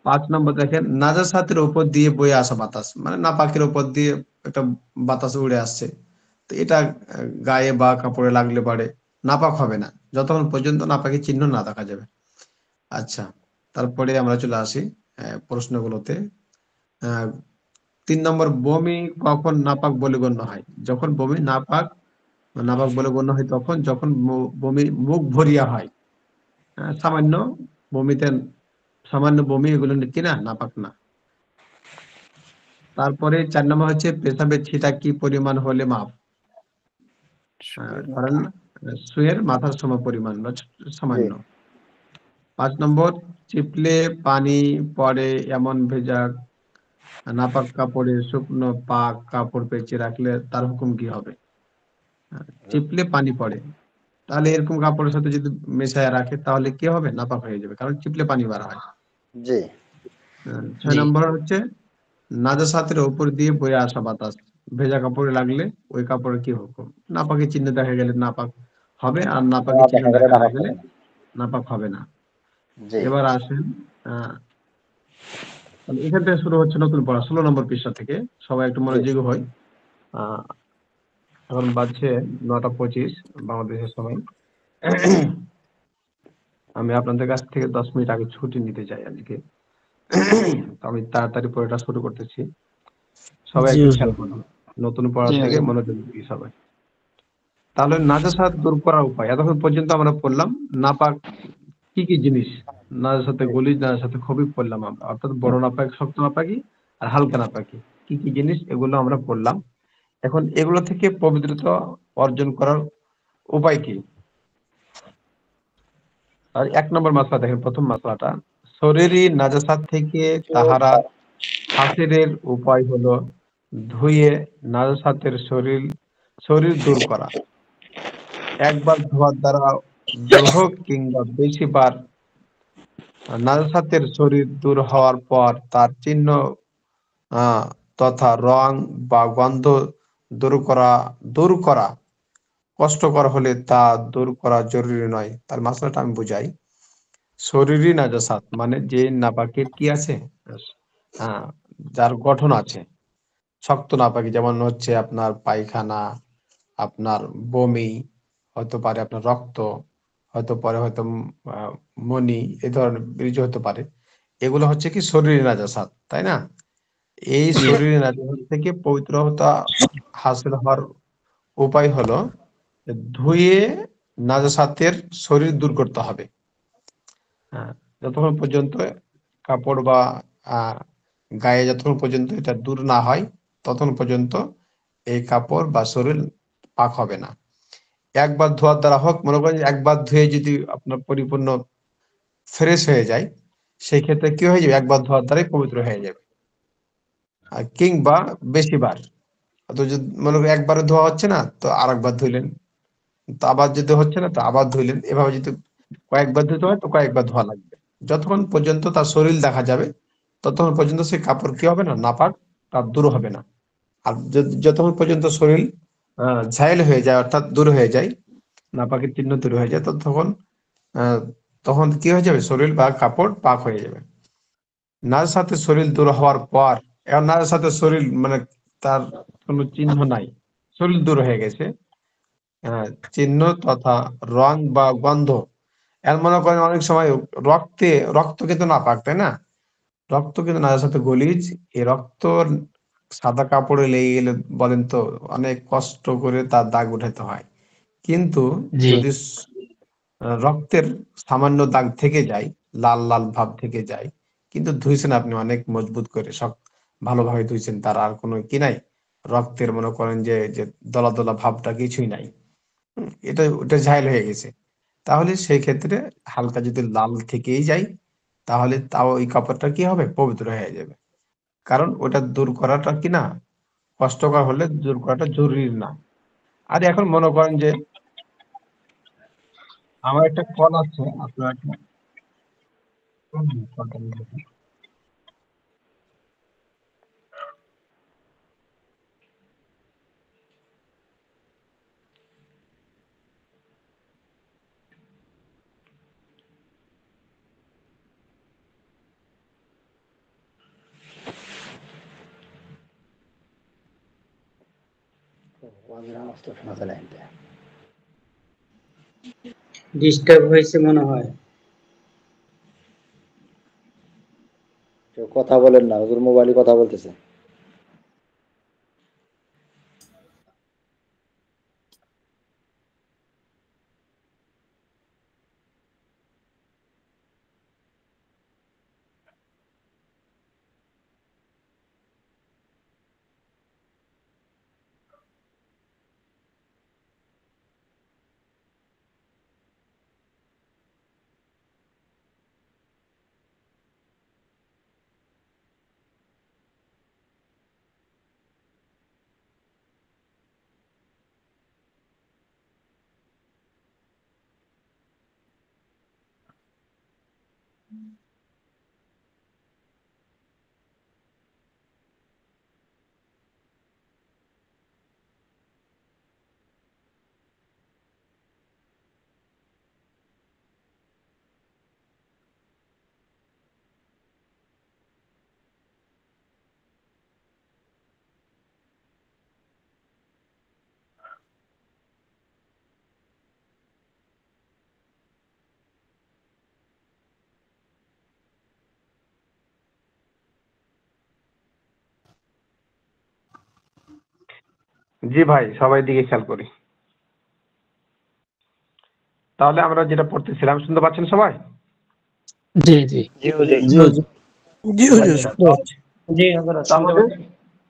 5 নম্বর দেখেন, নাজাসাতের উপর দিয়ে বয়ে আসা বাতাস, মানে নাপাকের উপর দিয়ে একটা বাতাস উড়ে আসছে, তো এটা গায়ে বা কাপড়ে লাগলে পারে নাপাক হবে না, যতক্ষণ পর্যন্ত নাপাকের চিহ্ন না দেখা যাবে। আচ্ছা, তারপরে আমরা চলে আসি প্রশ্নগুলোতে। 3 নম্বর, বমি কখন নাপাক বলে গণ্য হয়? যখন বমি নাপাক বলে গণ্য হয় তখন যখন বমি মুখ ভরিয়া হয়। সামান্য বমিতে, সামান্য বমি, এগুলো কিনা নাপাক না। তারপরে 4 নম্বর হচ্ছে পেশাবের ছিটা কি পরিমাণ হলে মাপ? ধরেন সুয়ের মাথার সম পরিমাণ বা জি সামান্য। 5 নম্বর, চিপলে পানি পড়ে এমন ভেজা নাপাক কাপড়ে শুকনো পাক কাপড় পেঁচিয়ে রাখলে তার হুকুম কি হবে? চিপলে পানি পড়ে, তাহলে এরকম কাপড়ের সাথে যদি মেশায় রাখে তাহলে কি হবে, নাপাক হয়ে যাবে, কারণ চিপলে পানি বার হয়। জি 6 জি নম্বর হচ্ছে নাজাসাতের উপর দিয়ে বয়ে আসা বাতাস ভেজা কাপড়ে লাগলে ওই কাপড়ের কি হুকুম? নাপাকের চিহ্ন দেখা গেলে নাপাক হবে, আর নাপাকের চিহ্ন দেখা গেলে দেখা না নাপাক গেলে হবে না। নাপাক হবে না। জি এবার আসেন, আহ তাহলে এখান থেকে শুরু হচ্ছে নতুন পড়া 16 নম্বর পৃষ্ঠা থেকে। সবাই একটু জি মনোযোগী হয়। আহ এখন বাজছে 9টা 25 বাংলাদেশের সময়। আমি আপনাদের কাছ থেকে 10 মিনিট আগে ছুটি নিতে চাই আজকে। আমি তাড়াতাড়ি পড়াটা শুরু করতেছি, সবাই জি একটু খেয়াল হুজুর করুন। নতুন পড়ার জি দিকে হুজুর। মনোযোগ দিই সবাই। তাহলে নাজাসাত দূর করার উপায় এতক্ষণ পর্যন্ত আমরা পড়লাম নাপাক কি কি জিনিস, নাজাসাতে গলিজ, নাজাসাতে খবিব পড়লাম আমরা, অর্থাৎ বড় নাপাক, শক্ত নাপাকি আর হালকা নাপাকি কি কি জিনিস এগুলো আমরা পড়লাম। এখন এগুলো থেকে পবিত্রতা অর্জন করার উপায় কি? আর 1 নম্বর মাসলা দেখেন, প্রথম মাসলাটা শরীরী নাজাসাত থেকে তাহারা হাসিলের উপায় হলো ধুয়ে নাজাসাতের শরীর দূর করা। একবার ধোয়ার দ্বারা দূর হোক কিংবা বেশিবার নাজাসাতের শরীর দূর হওয়ার পর তার চিহ্ন আহ, তথা রং বা গন্ধ দূর করা কষ্টকর হলে তা দূর করা জরুরি নয়। তার মাসলাটা আমি বুঝাই। শরীরী নাজাসাত মানে যে নাপাকের কি আছে, আহ, যার গঠন আছে, শক্ত নাপাকি যেমন হচ্ছে আপনার পায়খানা, আপনার বমি, হতে পারে আপনার রক্ত, হতে পারে হয়তো মনি, এই ধরনের বীর্য হতে পারে। এগুলো হচ্ছে কি শরীরী নাজাসাত, তাই না? এই জি শরীরী নাজাসাত থেকে পবিত্রতা হাসিল হওয়ার উপায় হলো ধুয়ে নাজাসাতের শরীর দূর করতে হবে। হ্যাঁ, যতক্ষণ পর্যন্ত কাপড় বা আহ, গায়ে যতক্ষণ পর্যন্ত এটা দূর না হয় ততক্ষণ পর্যন্ত এই কাপড় বা শরীর পাক হবে না। একবার ধোয়ার দ্বারা হোক, মনে করেন যে একবার ধুয়ে যদি আপনার পরিপূর্ণ ফ্রেশ হয়ে যায়, সেই ক্ষেত্রে কি হয়ে যাবে, একবার ধোয়ার দ্বারাই পবিত্র হয়ে যাবে। আর কিংবা বেশিবার, তো যদি মনে করেন একবারে ধোয়া হচ্ছে না তো আরেকবার ধুইলেন, তো আবার যদি হচ্ছে না তো আবার ধুইলেন, এভাবে যদি কয়েকবার ধুতে হয় তো কয়েকবার ধোয়া লাগবে। যতক্ষণ পর্যন্ত তার শরীর দেখা যাবে ততক্ষণ পর্যন্ত সেই কাপড় কি হবে না, নাপাক, তার দূর হবে না। আর যতক্ষণ পর্যন্ত শরীর ঝাইল হয়ে যায়, অর্থাৎ দূর হয়ে যায়, নাপাকের চিহ্ন দূর হয়ে যায়, তো আহ, তখন কি হয়ে যাবে, শরীর বা কাপড় পাক হয়ে যাবে। নাজের সাথে শরীর দূর হওয়ার পর, এখন নাজের সাথে শরীর মানে তার কোনো চিহ্ন নাই, শরীর দূর হয়ে গেছে, চিহ্ন তথা রং বা গন্ধ। এর মনে করেন অনেক সময় রক্ত কিন্তু নাপাক, তাই না? রক্ত কিন্তু নাজের সাথে গলিজ। এই রক্ত সাদা কাপড়ে লেগে গেলে বলেন তো অনেক কষ্ট করে তার দাগ উঠাতে হয়। কিন্তু জি যদি রক্তের সামান্য দাগ থেকে যায়, লাল লাল ভাব থেকে যায়, কিন্তু ধুইছেন আপনি অনেক মজবুত করে, সব ভালোভাবে ধুইছেন, তার আর কোনো কি নাই, রক্তের মনে করেন যে যে দলা দলা ভাবটা কিছুই নাই। এটা ওটা ঝাইল হয়ে গেছে। তাহলে সেই ক্ষেত্রে হালকা যদি লাল থেকেই যায়, তাহলে তাও ওই কাপড়টা কি হবে, পবিত্র হয়ে যাবে। কারণ ওটা দূর করাটা কি না, কষ্টকর হলে দূর করাটা জরুরি না। আর এখন মনে করেন যে আমার একটা কল আছে, আপনার একটা কলটা নিয়ে দেখুন। ডিস্টার্ব হয়েছে মনে হয়। কেউ কথা বলেন না, হুজুর মোবাইলে কথা বলতেছে। জি ভাই, সবাই দিকে খেয়াল করি। তাহলে আমরা যেটা পড়তেছিলাম শুনতে পাচ্ছেন সবাই? জি জি জি হুজুর। জি হুজুর। জি হুজুর শুনতে পাচ্ছি। জি হযরত শুনতে তাহলে পাচ্ছি।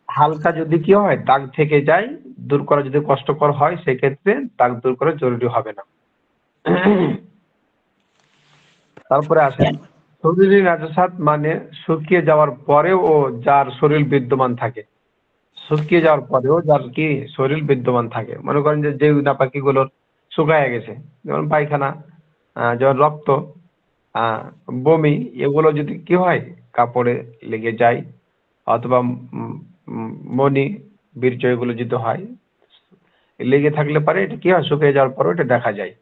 হালকা যদি কি হয়, দাগ থেকে যায়, দূর করা যদি কষ্টকর হয়, সেক্ষেত্রে দাগ দূর করা জরুরি হবে না। তারপরে আসেন, শরীরে নাজাসাত মানে শুকিয়ে যাওয়ার পরেও যার শরীর বিদ্যমান থাকে। শুকিয়ে যাওয়ার পরেও যার কি শরীর বিদ্যমান থাকে। মনে করেন যে নাপাকি গুলোর শুকায় গেছে, যেমন পায়খানা, যেমন রক্ত, আহ বমি, এগুলো যদি কি হয় কাপড়ে লেগে যায়, অথবা মনি বীর্য এগুলো যদি হয়, লেগে থাকলে পারে এটা কি হয়, শুকিয়ে যাওয়ার পরেও এটা দেখা যায়।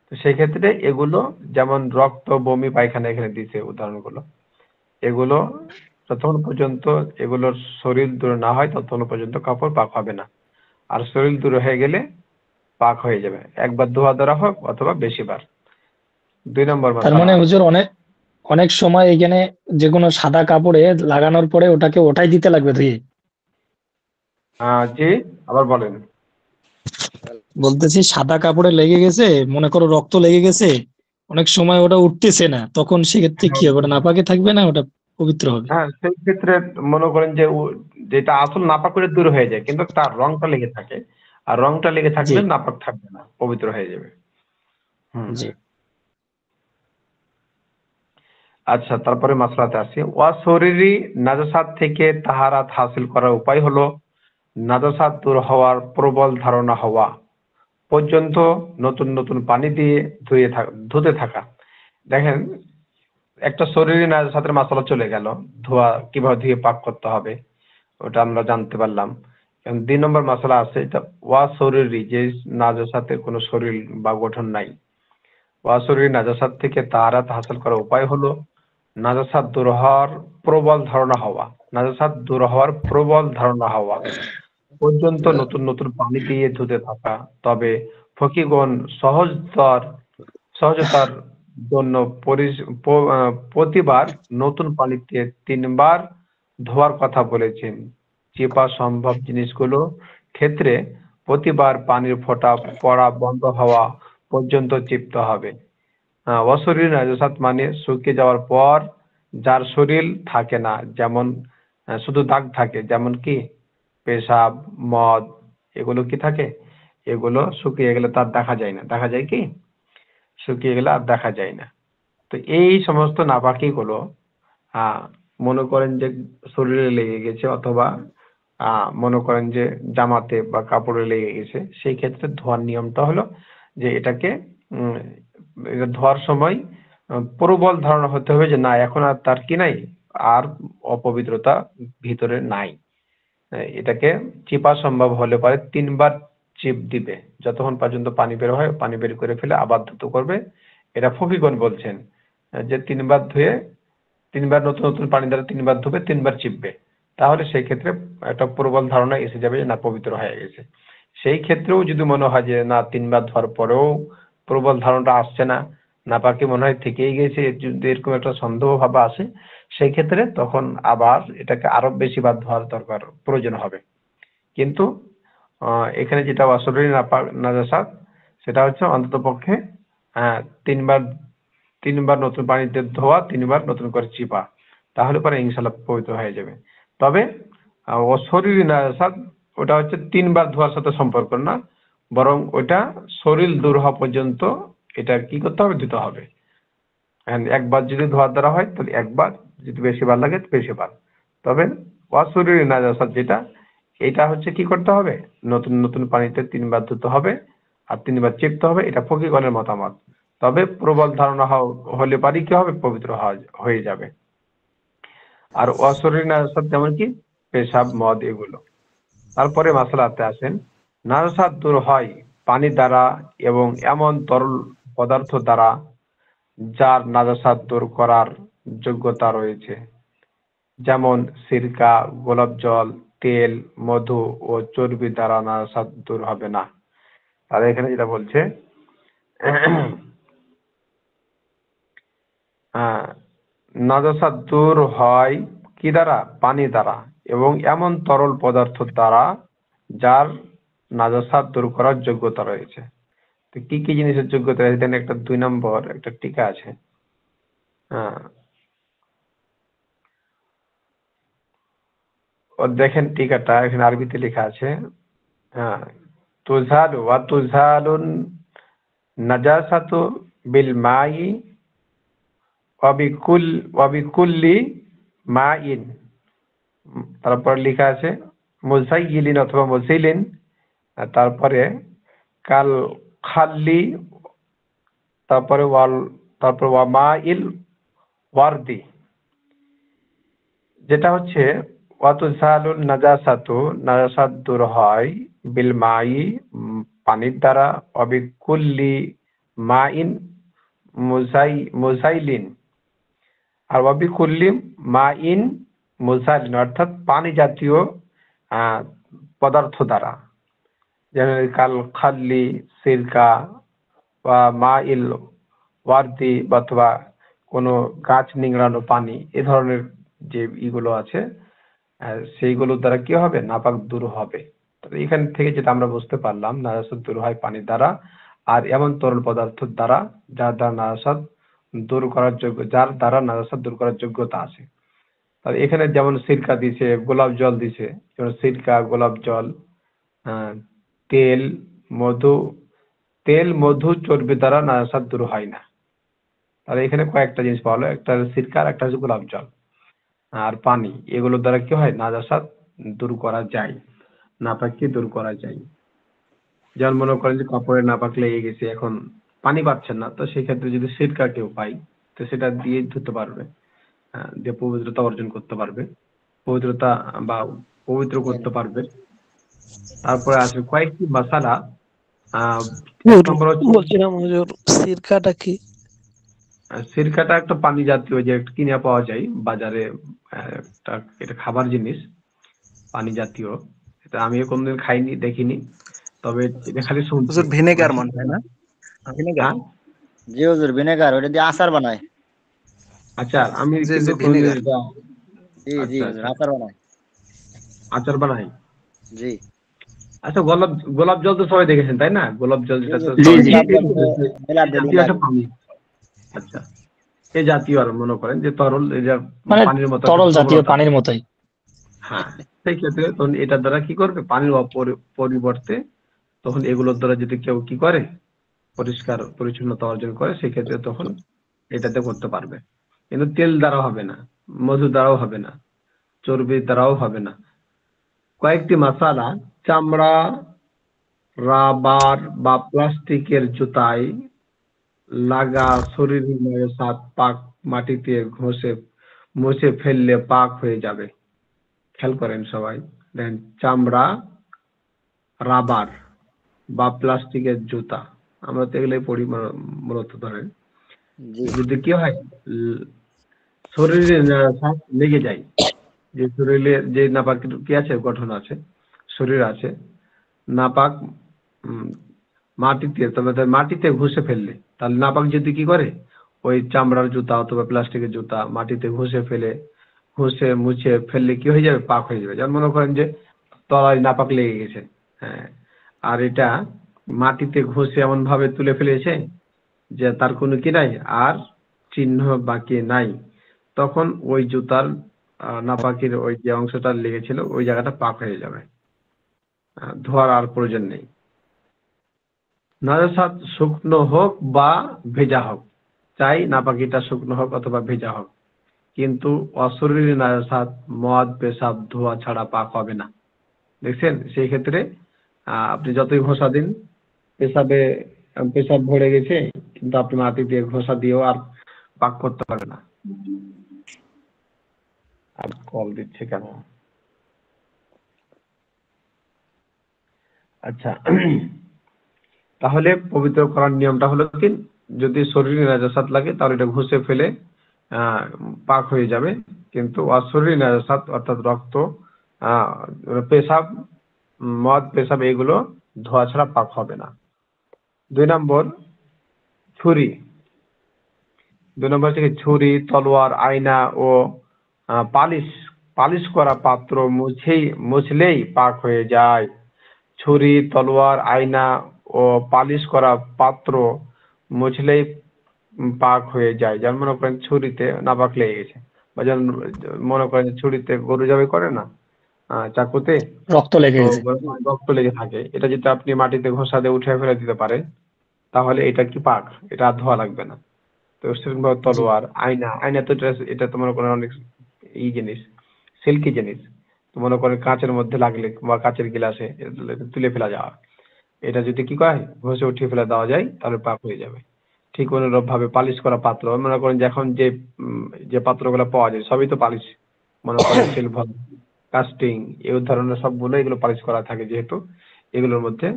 তো সেই ক্ষেত্রে এগুলো যেমন রক্ত, বমি, পায়খানা এখানে দিছে উদাহরণগুলো, এগুলো যতক্ষণ পর্যন্ত এগুলোর শরীর দূর না হয় ততক্ষণ পর্যন্ত কাপড় পাক হবে না। আর শরীর দূর হয়ে গেলে পাক হয়ে যাবে, একবার ধোয়া ধরা হোক অথবা বেশিবার। 2 নম্বর তার মাসালা। মানে হুজুর অনেক অনেক সময় এখানে যে কোনো সাদা কাপড়ে লাগানোর পরে ওটাকে ওঠাই দিতে লাগবে ধুয়ে। জি, আবার বলেন। বলতেছি সাদা কাপড়ে লেগে গেছে, মনে করো রক্ত লেগে গেছে, অনেক সময় ওটা উঠতেছে না, তখন সেক্ষেত্রে কি হবে? ওটা নাপাকে থাকবে না ওটা পবিত্র হবে? হ্যাঁ, সেই ক্ষেত্রে মনে করেন যে যেটা আসল নাপাক করে দূর হয়ে যায়, কিন্তু তার রংটা লেগে থাকে। আর রংটা লেগে জি থাকলে নাপাক থাকবে না, পবিত্র হয়ে যাবে। হুম। জি। আচ্ছা, তারপরে মাসলাতে আসি। ওয়া শরীরি নাজাসাত থেকে তাহারাত হাসিল করার উপায় হলো নাজাসাত দূর হওয়ার প্রবল ধারণা হওয়া পর্যন্ত নতুন নতুন পানি দিয়ে ধুতে থাকা। দেখেন, একটা শরীরে নাজাসাতের মাসালা চলে গেল, ধোয়া কিভাবে ধুয়ে পাক করতে হবে ওটা আমরা জানতে পারলাম। এবং 2 নম্বর মাসালা আছে, এটা ওয়া শরীরি, যে নাজাসাতের কোনো শরীর বা গঠন নাই। ওয়া শরীরি নাজাসাত থেকে তাহারাত হাসিল করার উপায় হলো নাজাসাত দূর হওয়ার প্রবল ধারণা হওয়া, নাজাসাত দূর হওয়ার প্রবল ধারণা হওয়া পর্যন্ত নতুন নতুন পানি দিয়ে ধুতে থাকা। তবে ফকিগণ সহজতার জন্য প্রতিবার নতুন পানিতে 3 বার ধোয়ার কথা বলেছেন। চিপা সম্ভব জিনিসগুলো ক্ষেত্রে প্রতিবার পানির ফোঁটা পড়া বন্ধ হওয়া পর্যন্ত চিপতে হবে। অশরীরী নাজাসাত মানে শুকিয়ে যাওয়ার পর যার শরীর থাকে না, যেমন শুধু দাগ থাকে, যেমন কি পেশাব, মদ, এগুলো কি থাকে, এগুলো শুকিয়ে গেলে তার দেখা যায় না। দেখা যায় কি, শুকিয়ে গেলে আর দেখা যায় না। তো এই সমস্ত নাপাকি গুলো আহ মনে করেন যে শরীরে লেগে গেছে, অথবা মনে করেন যে জামাতে বা কাপড়ে লেগে গেছে, সেই ক্ষেত্রে ধোয়ার নিয়মটা হলো যে এটাকে উম, এটা ধোয়ার সময় প্রবল ধারণা হতে হবে যে না, এখন আর তার কি নাই, আর অপবিত্রতা ভিতরে নাই। এটাকে চিপা সম্ভব হলে পরে 3 বার চিপ দিবে, যতক্ষণ পর্যন্ত পানি বের হয় পানি বের করে ফেলে আবার ধুতো করবে। এটা ফকিগণ বলছেন যে 3 বার ধুয়ে 3 বার নতুন নতুন পানি দ্বারা 3 বার ধুবে, 3 বার চিপবে। তাহলে সেই ক্ষেত্রে একটা প্রবল ধারণা এসে যাবে যে না, পবিত্র হয়ে গেছে। সেই ক্ষেত্রেও যদি মনে হয় যে না, 3 বার ধোয়ার পরেও প্রবল ধারণাটা আসছে না, নাপাকি মনে হয় থেকেই গেছে, যদি এরকম একটা সন্দেহ ভাব আসে, সেই ক্ষেত্রে তখন আবার এটাকে আরো বেশি বার ধোয়ার দরকার প্রয়োজন হবে। কিন্তু এখানে যেটা অশরীরী নাজাসাত, সেটা হচ্ছে অন্তত পক্ষে 3 বার 3 বার নতুন পানিতে ধোয়া, 3 বার নতুন করে চিপা, তাহলে পরে ইনশাল্লাহ পবিত্র হয়ে যাবে। তবে অশরীরী নাজাসাত ওটা হচ্ছে 3 বার ধোয়ার সাথে সম্পর্ক না, বরং ওটা শরীর দূর হওয়া পর্যন্ত এটা কি করতে হবে, ধুতে হবে। একবার যদি ধোয়ার দ্বারা হয় তাহলে একবার, যদি বেশিবার লাগে বেশিবার। তবে অশরীরী নাজাসাত যেটা, এটা হচ্ছে কি করতে হবে, নতুন নতুন পানিতে 3 বার ধুতে হবে আর 3 বার চিপতে হবে। এটা ফকিগণের মতামত। তবে প্রবল ধারণা হলে পারি কি হবে, পবিত্র হয়ে যাবে। আর অশরীরী নাজাসাত যেমন কি পেশাব, মদ, এগুলো। তারপরে মাসালাতে আসেন, নাজাসাত দূর হয় পানি দ্বারা এবং এমন তরল পদার্থ দ্বারা যার নাজাসাত দূর করার যোগ্যতা রয়েছে, যেমন সিরকা, গোলাপ জল, তেল, মধু ও চর্বি দ্বারা নাজাসাত দূর হবে না। আর এখানে যেটা বলছে নাজাসাত দূর হয় কি দ্বারা, পানি দ্বারা এবং এমন তরল পদার্থ দ্বারা যার নাজাসাত দূর করার যোগ্যতা রয়েছে। তো কি কি জিনিসের যোগ্যতা রয়েছে? দেন একটা 2 নম্বর একটা টিকা আছে। হ্যাঁ, ও দেখেন টিকাটা এখানে আরবিতে লেখা আছে। হ্যাঁ, তুজালু ওয়া তুজালুন নাজাসাতু বিল মাই ওয়া বিকুল্লি মাইন। তারপর লেখা আছে মুজাইয়িলিন অথবা মুজাইলিন, তারপরে কাল খাল্লি, তারপরে ওয়া মাইল ওয়ারদি। যেটা হচ্ছে ওয়াতুজালুন নাজাসাতু, নাজাসাত দূর হয় বিল মাই, পানির দ্বারা, অবিকুল্লি মাইন মুজাইলিন, আর অবিকুল্লি মাইন মুজাইলিন অর্থাৎ পানি জাতীয় পদার্থ দ্বারা, যেমন কাল খাল্লি, সিরকা বা মাইল ওয়ারদি, অথবা কোনো গাছ নিংড়ানো পানি, এ ধরনের যে ইগুলো আছে সেইগুলোর দ্বারা কি হবে? নাপাক দূর হবে। তবে এখান থেকে যেটা আমরা বুঝতে পারলাম, নাজাসাত দূর হয় পানির দ্বারা আর এমন তরল পদার্থের দ্বারা যার দ্বারা নাজাসাত দূর করার যোগ্যতা আছে। তবে এখানে যেমন সিরকা দিছে, গোলাপ জল দিছে, যেমন সিরকা, গোলাপ জল, তেল, মধু, চর্বি দ্বারা নাজাসাত দূর হয় না। তাহলে এখানে কয়েকটা জিনিস পাওয়া হলো, একটা সিরকা, একটা হচ্ছে গোলাপ জল আর পানি, এগুলোর দ্বারা কি হয়? নাজাসাত দূর করা যায়, নাপাকি দূর করা যায়। যেমন মনে করেন যে কাপড়ে নাপাক লেগে গেছে, এখন পানি পাচ্ছেন না, তো সেই ক্ষেত্রে যদি সিরকা কেউ পাই তো সেটা দিয়ে ধুতে পারবে, দিয়ে পবিত্রতা অর্জন করতে পারবে, পবিত্রতা বা পবিত্র করতে পারবে। তারপরে আছে কয়েকটি মশালা। বলছিলাম হুজুর, সিরকাটা কি? সিরকাটা একটা পানি জাতীয়, যে কিনে পাওয়া যায় বাজারে, এটা খাবার জিনিস, পানি জাতীয়। এটা আমিও কোনদিন খাইনি, দেখিনি, তবে এটা খালি শুনছি। ভিনেগার মনে হয় না? ভিনেগার, জি হুজুর, ভিনেগার, ওটা দিয়ে আচার বানায়। আচ্ছা, আমি জি, কিন্তু ভিনেগার। জি জি আচ্ছা, হুজুর, আচ্ছা, আচার বানায়। আচার বানাই। জি আচ্ছা, গোলাপ জল তো সবাই দেখেছেন তাই না? গোলাপ জল যেটা তো জি, জি। জাতীয় একটা পানি। আচ্ছা, এই জাতীয়, আর মনে করেন যে তরল, এই যে মানে পানির মতো তরল জাতীয় প্রবণতা। পানির মতোই। হ্যাঁ, সেই ক্ষেত্রে তখন এটার দ্বারা কি করবে? পানির পরিবর্তে তখন এগুলোর দ্বারা যদি কেউ কি করে, পরিষ্কার পরিচ্ছন্নতা অর্জন করে, সেক্ষেত্রে তখন এটাতে করতে পারবে। কিন্তু তেল দ্বারা হবে না, মধু দ্বারাও হবে না, চর্বির দ্বারাও হবে না। কয়েকটি মশালা চামড়া, রাবার বা প্লাস্টিকের জুতায় লাগা শরীরের নাজাসাত পাক মাটিতে মুছে ফেললে পাক হয়ে যাবে। খেয়াল করেন সবাই, দেখেন, চামড়া, রাবার বা প্লাস্টিকের জুতা, আমরা তো এগুলোই পড়ি মূলত। ধরেন যদি কি হয়, শরীরে নাজাসাত লেগে যায়, যে শরীরে যে নাপাক কি আছে, গঠন আছে, শরীর আছে, নাপাক মাটিতে, তবে মাটিতে ঘষে ফেললে, তাহলে নাপাক যদি কি করে, ওই চামড়ার জুতা অথবা প্লাস্টিকের জুতা মাটিতে ঘষে মুছে ফেললে কি হয়ে যাবে? পাক হয়ে যাবে। যেমন মনে করেন যে তলায় নাপাক লেগে গেছে, হ্যাঁ, আর এটা মাটিতে ঘষে এমন ভাবে তুলে ফেলেছে যে তার কোনো কি নাই, আর চিহ্ন বাকি নাই, তখন ওই জুতার নাপাকের ওই যে অংশটা লেগেছিল ওই জায়গাটা পাক হয়ে যাবে, ধোয়ার আর প্রয়োজন নেই। নাজাসাত শুকনো হোক বা ভেজা হোক, চাই নাপাকিটা শুকনো হোক অথবা ভেজা হোক, কিন্তু অশরীরী নাজাসাত মদ, পেশাব, ধোয়া ছাড়া পাক হবে না। দেখছেন, সেই ক্ষেত্রে আপনি যতই ঘষা দিন, পেশাব ভরে গেছে, কিন্তু আপনি মাটি দিয়ে ঘষা দিয়েও আর পাক করতে পারবে না। আর কল দিচ্ছে কেন? আচ্ছা, তাহলে পবিত্র করার নিয়মটা হলো কি, যদি শরীরে নাজাসাত লাগে তাহলে এটা ঘষে ফেলে পাক হয়ে যাবে, কিন্তু অশরীরী নাজাসাত অর্থাৎ রক্ত, পেশাব, মদ, পেশাব, এগুলো ধোয়া ছাড়া পাক হবে না। 2 নম্বর ছুরি। 2 নম্বর থেকে ছুরি, তলোয়ার, আয়না ও পালিশ করা পাত্র মুছলেই পাক হয়ে যায়। ছুরি, তলোয়ার, আয়না ও পালিশ করা পাত্র মুছলেই পাক হয়ে যায়। যেমন মনে করেন ছুরিতে নাপাক লেগে গেছে, বা যেমন মনে করেন ছুরিতে গরু জবাই করে না, চাকুতে রক্ত লেগে তো গেছে। রক্ত লেগে থাকে, এটা যদি আপনি মাটিতে ঘষা দিয়ে উঠে ফেলে দিতে পারেন তাহলে এটা কি পাক, এটা আর ধোয়া লাগবে না। তো সেরকম ভাবে জি। তলোয়ার, আয়না, আয়না তো এটা তো মনে করেন অনেক জিনিস, সিল্কি জিনিস, তো মনে করেন কাঁচের মধ্যে লাগলে বা কাঁচের গিলাসে তুলে ফেলা যাওয়া, এটা যদি কি কয় ঘষে উঠিয়ে ফেলে দেওয়া যায় তাহলে পাক হয়ে যাবে। ঠিক অনুরূপ ভাবে পালিশ করা পাত্র, মনে করেন যে এখন যে পাত্রগুলো পাওয়া যায় সবই তো পালিশ, মনে করেন সিলভার, কাস্টিং, এই ধরনের সবগুলো এগুলো পালিশ করা থাকে, যেহেতু এগুলোর মধ্যে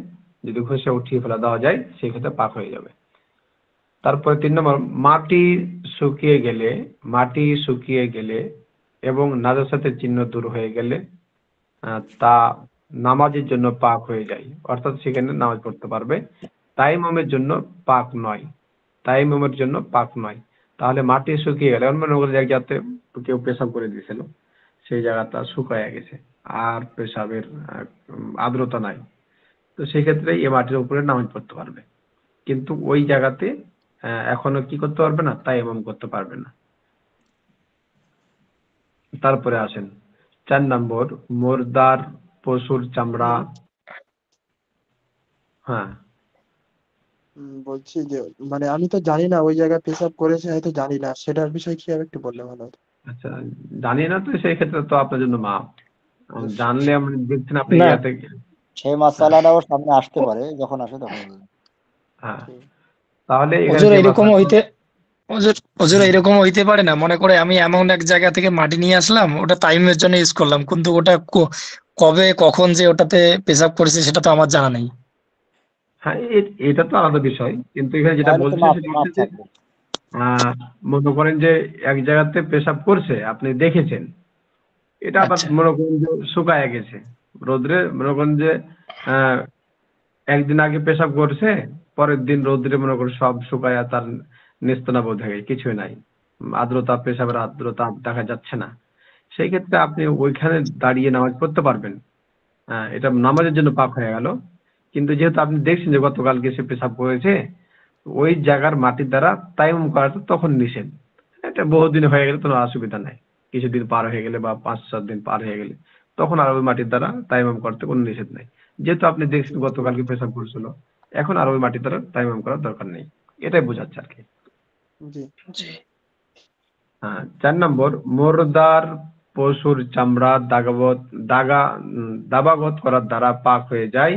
যদি ঘষে উঠিয়ে ফেলা দেওয়া যায় সেক্ষেত্রে পাক হয়ে যাবে। তারপরে 3 নম্বর, মাটি শুকিয়ে গেলে এবং নাজাসাতের চিহ্ন দূর হয়ে গেলে তা নামাজের জন্য পাক হয়ে যায়, অর্থাৎ সেখানে নামাজ পড়তে পারবে, তাইমুমের জন্য পাক নয়, তাইমুমের জন্য পাক নয়। তাহলে মাটি শুকিয়ে গেলে, মনে করেন এক জায়গাতে কেউ পেশাব করে দিয়েছিল, সেই জায়গাটা শুকায় গেছে আর পেশাবের আর্দ্রতা নাই, তো সেক্ষেত্রে এই মাটির উপরে নামাজ পড়তে পারবে, কিন্তু ওই জায়গাতে এখনো কি করতে পারবে না, তায়াম্মুম করতে পারবে না। তারপরে আসেন 4 নম্বর, মুর্দার পশুর চামড়া। হ্যাঁ, বলছি যে মানে আমি তো জানি না ওই জায়গায় পেশাব করেছে, হয়তো জানি না, সেটার বিষয়ে কি হবে একটু বললে ভালো হতো। আচ্ছা, জানি না তো সেই ক্ষেত্রে তো আপনার জন্য মাপ, জানলে আমরা দেখছেন আপনি না, ইয়াতে। সেই হ্যাঁ, মাসালাটাও সামনে আসতে পারে, যখন আসে তখন বলবেন। হ্যাঁ, তাহলে এখানে হুজুর যে এরকম মাসালা, হইতে হুজুর এরকম হইতে পারে না, মনে করে আমি এমন এক জায়গা থেকে মাটি নিয়ে আসলাম, ওটা টাইমের জন্য ইউজ করলাম, কিন্তু ওটা কবে কখন যে ওটাতে পেশাব করেছে সেটা তো আমার জানা নেই। হ্যাঁ এটা তো আলাদা বিষয়, কিন্তু এখানে যেটা তাহলে তো বলছি মাপ সেটা মাপ হচ্ছে যে থাকবে। মনে করেন যে এক জায়গাতে পেশাব করছে, আপনি দেখেছেন, এটা আবার আচ্ছা মনে করেন যে শুকায় গেছে রোদ্রে, মনে করেন যে আহ একদিন আগে পেশাব করছে, পরের দিন রোদ্রে মনে করেন সব শুকায় তার নেস্তনাবোধ হয়ে গেছে, কিছুই নাই, আর্দ্রতা, পেশাবের আর্দ্রতা দেখা যাচ্ছে না, সেই ক্ষেত্রে আপনি ওইখানে দাঁড়িয়ে নামাজ পড়তে পারবেন। এটা নামাজের জন্য পাক হয়ে গেল, কিন্তু যেহেতু আপনি দেখছেন যে গতকালকে সে পেশাব করেছে, ওই জায়গার মাটির দ্বারা তায়াম্মুম করাটা তখন নিষেধ। এটা বহুদিন হয়ে গেলে কোনো অসুবিধা নাই, কিছুদিন পার হয়ে গেলে বা 5-7 দিন পার হয়ে গেলে তখন আর ওই মাটির দ্বারা তায়াম্মুম করতে কোনো নিষেধ নাই, যেহেতু আপনি দেখছেন গতকালকে পেশাব করেছিল, এখন আর ওই মাটির দ্বারা তায়াম্মুম করার দরকার নেই, এটাই বোঝাচ্ছে আর কি। জি। 4 নম্বর, মুর্দার পশুর চামড়া দাবাগত করার দ্বারা পাক হয়ে যায়।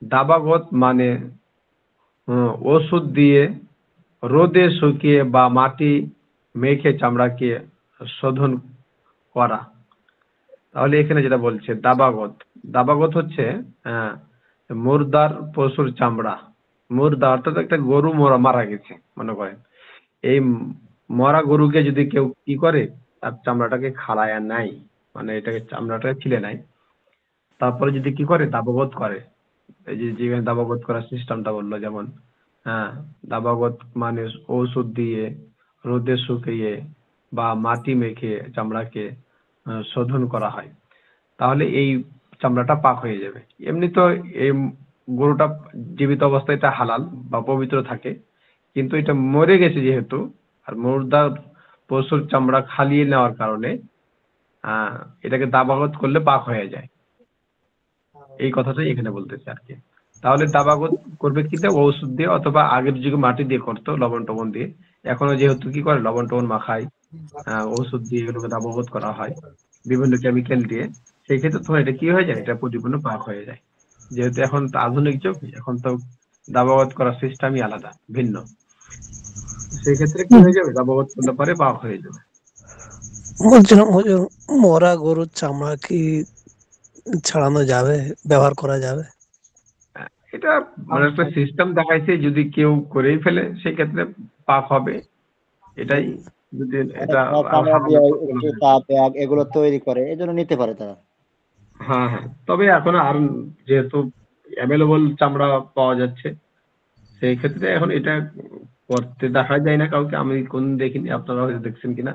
দাবাগত মানে ওষুধ দিয়ে রোদে শুকিয়ে বা মাটি মেখে চামড়াকে শোধন করা। তাহলে এখানে যেটা বলছে দাবাগত হচ্ছে মুর্দার পশুর চামড়া, মুর্দা অর্থাৎ একটা গরু মারা গেছে, মনে করেন এই মরা গরুকে যদি কেউ কি করে, তার চামড়াটাকে খাড়ায় নাই, মানে এটাকে চামড়াটাকে ছিলে নাই, তারপরে যদি কি করে দাবাগত করে, এই যে যেখানে দাবাগত করার সিস্টেমটা বললো, যেমন দাবাগত মানে ঔষধ দিয়ে রোদে শুকিয়ে বা মাটি মেখে চামড়াকে শোধন করা হয়, তাহলে এই চামড়াটা পাক হয়ে যাবে। এমনি তো এই গরুটা জীবিত অবস্থায় এটা হালাল বা পবিত্র থাকে, কিন্তু এটা মরে গেছে যেহেতু, আর মুর্দার পশুর চামড়া খালিয়ে নেওয়ার কারণে এটাকে দাবাগত করলে পাক হয়ে যায়, এই কথাটাই এখানে বলতেছে আর কি। তাহলে দাবাগত করবে কি দিয়ে, ঔষধ দিয়ে, অথবা আগের যুগে মাটি দিয়ে করতো, লবণ টবণ দিয়ে, এখনো যেহেতু কি করে লবণ টবণ মাখায়, ওষুধ দিয়ে এগুলোকে দাবাগত করা হয় বিভিন্ন কেমিক্যাল দিয়ে, সেই ক্ষেত্রে তো এটা কি হয়ে যায়, এটা পরিপূর্ণ পাক হয়ে যায়। যেহেতু এখন তো আধুনিক যুগ, এখন তো দাবাগত করার সিস্টেমই আলাদা, ভিন্ন, সেই ক্ষেত্রে কি হয়ে যাবে, দাবাগত করলে পরে পাক হয়ে যাবে। বলছিলাম হুজুর, মরা গরুর চামড়া কি ছাড়ানো যাবে, ব্যবহার করা যাবে? এটা মানে একটা সিস্টেম দেখাইছে, যদি কেউ করেই ফেলে সেই ক্ষেত্রে পাক হবে, এটাই যদি এটা চামড়া দিয়ে একটু তাপ এগুলো তৈরি করে, এজন্য নিতে পারে তারা। হ্যাঁ, তবে এখন আর যেহেতু অ্যাভেলেবল চামড়া পাওয়া যাচ্ছে, সেই ক্ষেত্রে এখন এটা করতে দেখা যায় না কাউকে, আমি কোন দেখিনি, আপনারা হয়তো দেখছেন কিনা,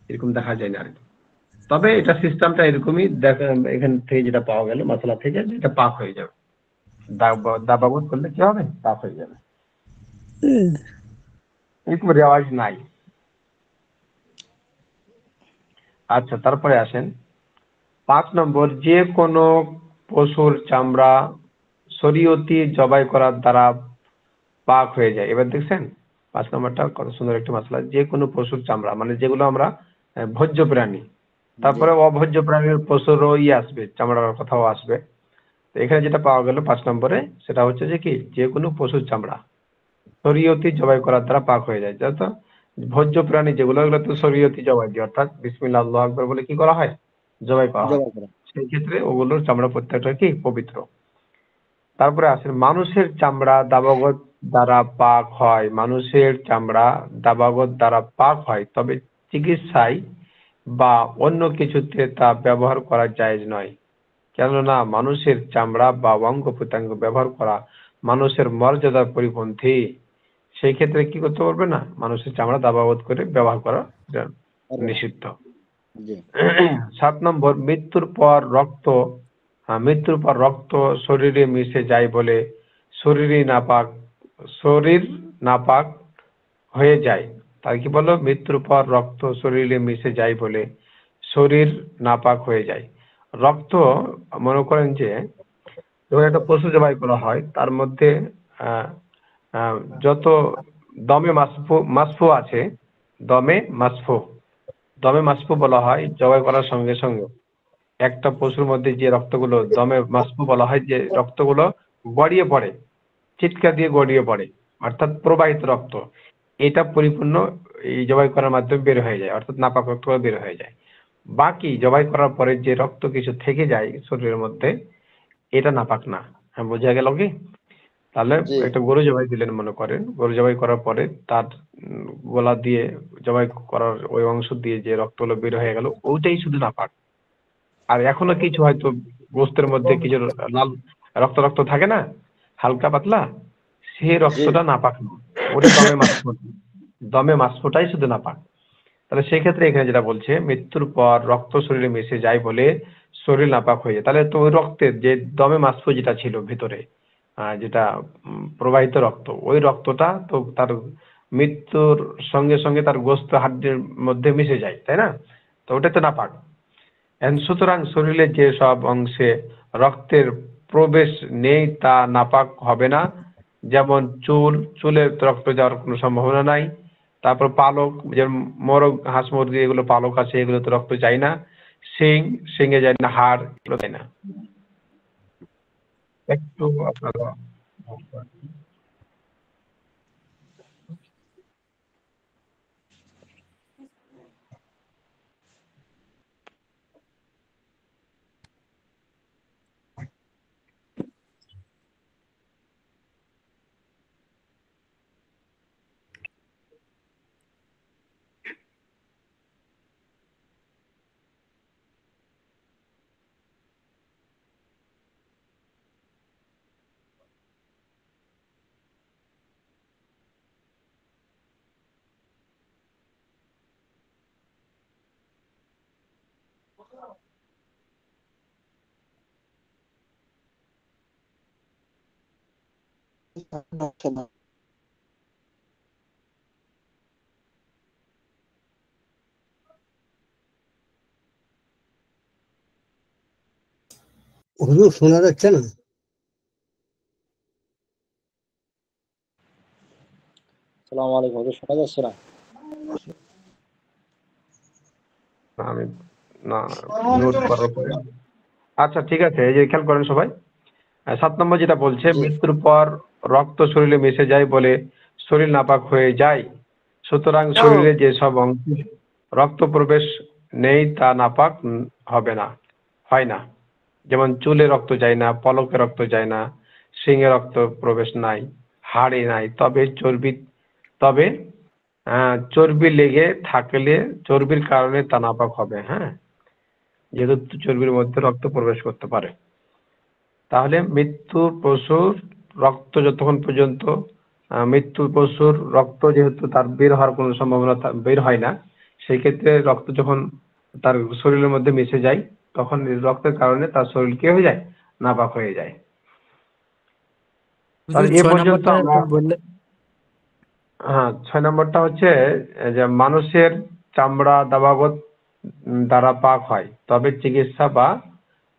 এরকম দেখা যায় না আর কি। তবে এটা সিস্টেমটা এরকমই দেখা, এখান থেকে যেটা পাওয়া গেল মশলা থেকে, এটা পাক হয়ে যাবে। দাবাগত করলে কি হবে? পাপ হয়ে যাবে। এরকম রেওয়াজ নাই। আচ্ছা, তারপরে আসেন 5 নম্বর, যে কোনো পশুর চামড়া শরীয়তি জবাই করার দ্বারা পাক হয়ে যায়। এবার দেখছেন 5 নম্বরটা কত সুন্দর একটা মাসলা। যে কোনো পশুর চামড়া মানে যেগুলো আমরা ভোজ্য প্রাণী, তারপরে অভোজ্য প্রাণীর পশুরও আসবে, চামড়ার কথাও আসবে। তো এখানে যেটা পাওয়া গেল 5 নম্বরে, সেটা হচ্ছে যে কি, যে কোনো পশুর চামড়া শরীয়তি জবাই করার দ্বারা পাক হয়ে যায়। যত ভোজ্য প্রাণী যেগুলো, ওগুলো তো শরীয়তি জবাই দিয়ে, অর্থাৎ বিসমিল্লাহ আল্লাহু আকবার বলে কি করা হয়? জবাই করা হয়। সেই ক্ষেত্রে ওগুলোর চামড়া প্রত্যেকটা কি পবিত্র। তারপরে আসেন মানুষের চামড়া দাবাগত দ্বারা পাক হয়। মানুষের চামড়া দাবাগত দ্বারা পাক হয়, তবে চিকিৎসায় বা অন্য কিছুতে তা ব্যবহার করা জায়েজ নয়। কেননা মানুষের চামড়া বা অঙ্গ প্রত্যঙ্গ ব্যবহার করা মানুষের মর্যাদার পরিপন্থী। সেই ক্ষেত্রে কি করতে পারবে না? মানুষের চামড়া দাবাগত করে ব্যবহার করা নিষিদ্ধ। 7 নম্বর, মৃত্যুর পর রক্ত শরীরে মিশে যায় বলে শরীর নাপাক হয়ে যায়। তাই কি বলো? মৃত্যুর পর রক্ত শরীরে মিশে যায় বলে শরীর নাপাক হয়ে যায়। রক্ত, মনে করেন যে যখন একটা পশু জবাই করা হয়, তার মধ্যে যত দমে মাসফু আছে, দমে মাসফু বলা হয় জবাই করার সঙ্গে সঙ্গে একটা পশুর মধ্যে যে রক্তগুলো দমে মাসফু বলা হয়, যে রক্তগুলো গড়িয়ে পড়ে, চিৎকার দিয়ে গড়িয়ে পড়ে, অর্থাৎ প্রবাহিত রক্ত, এটা পরিপূর্ণ এই জবাই করার মাধ্যমে বের হয়ে যায়, অর্থাৎ নাপাক রক্ত বের হয়ে যায়। বাকি জবাই করার পরে যে রক্ত কিছু থেকে যায় শরীরের মধ্যে, এটা নাপাক না। হ্যাঁ, বোঝা গেল কি? তাহলে একটা গরু জবাই দিলেন, মনে করেন গরু জবাই করার পরে তার গলা দিয়ে জবাই করার ওই অংশ দিয়ে যে রক্তগুলো বের হয়ে গেল, ওইটাই শুধু নাপাক। আর এখনো কিছু হয়তো গোস্তের মধ্যে কিছু লাল রক্ত থাকে না, হালকা পাতলা, সেই রক্তটা নাপাক না, ওটা দমে মাসফুটাই শুধু নাপাক। তাহলে সেই ক্ষেত্রে এখানে যেটা বলছে, মৃত্যুর পর রক্ত শরীরে মিশে যায় বলে শরীর নাপাক হয়ে যায়। তাহলে তো ওই রক্তের যে দমে মাসফু যেটা ছিল ভিতরে, যেটা প্রবাহিত রক্ত, ওই রক্তটা তো তার মৃত্যুর সঙ্গে সঙ্গে তার গোস্ত হাড্ডির মধ্যে মিশে যায়, তাই না? তো ওটা তো নাপাক। সুতরাং শরীরে যে সব অংশে রক্তের প্রবেশ নেই তা নাপাক হবে না। যেমন চুলে রক্ত যাওয়ার কোনো সম্ভাবনা নাই। তারপর পালক, যেমন মোরগ, হাঁস মুরগি, এগুলো পালক আছে, এগুলো তো রক্ত যায় না। শিঙে যায় না, হাড় এগুলো যায় না। একটু আপনারা হুজুর শোনা যাচ্ছে না? আসসালামু আলাইকুম, হুজুর শোনা যাচ্ছে না? আমি না নোট করার পরে। আচ্ছা, ঠিক আছে, এই যে খেয়াল করেন সবাই। 7 নম্বর যেটা বলছে, মৃত্যুর পর রক্ত শরীরে মিশে যায় বলে শরীর নাপাক হয়ে যায়। সুতরাং শরীরে যে সব অংশে রক্ত প্রবেশ নেই তা নাপাক হবে না, হয় না। যেমন চুলে রক্ত যায় না, পলকে রক্ত যায় না, শিঙে রক্ত প্রবেশ নাই, হাড়ে নাই। তবে চর্বি লেগে থাকলে চর্বির কারণে তা নাপাক হবে। হ্যাঁ, যেহেতু চর্বির মধ্যে রক্ত প্রবেশ করতে পারে। তাহলে মৃত্যুর পশুর রক্ত যতক্ষণ পর্যন্ত মৃত্যুর পশুর রক্ত যেহেতু তার বের হওয়ার কোনো সম্ভাবনা বের হয় না, সেই ক্ষেত্রে রক্ত যখন তার শরীরের মধ্যে মিশে যায়, তখন রক্তের কারণে তার শরীর কি হয়ে যায়? নাপাক হয়ে যায়। তাহলে হুজুর এ 6 পর্যন্ত নাম্বারটা আমরা, একটু বললে। হ্যাঁ 6 নম্বরটা হচ্ছে যে মানুষের চামড়া দাবাগত দ্বারা পাক হয়, তবে চিকিৎসা বা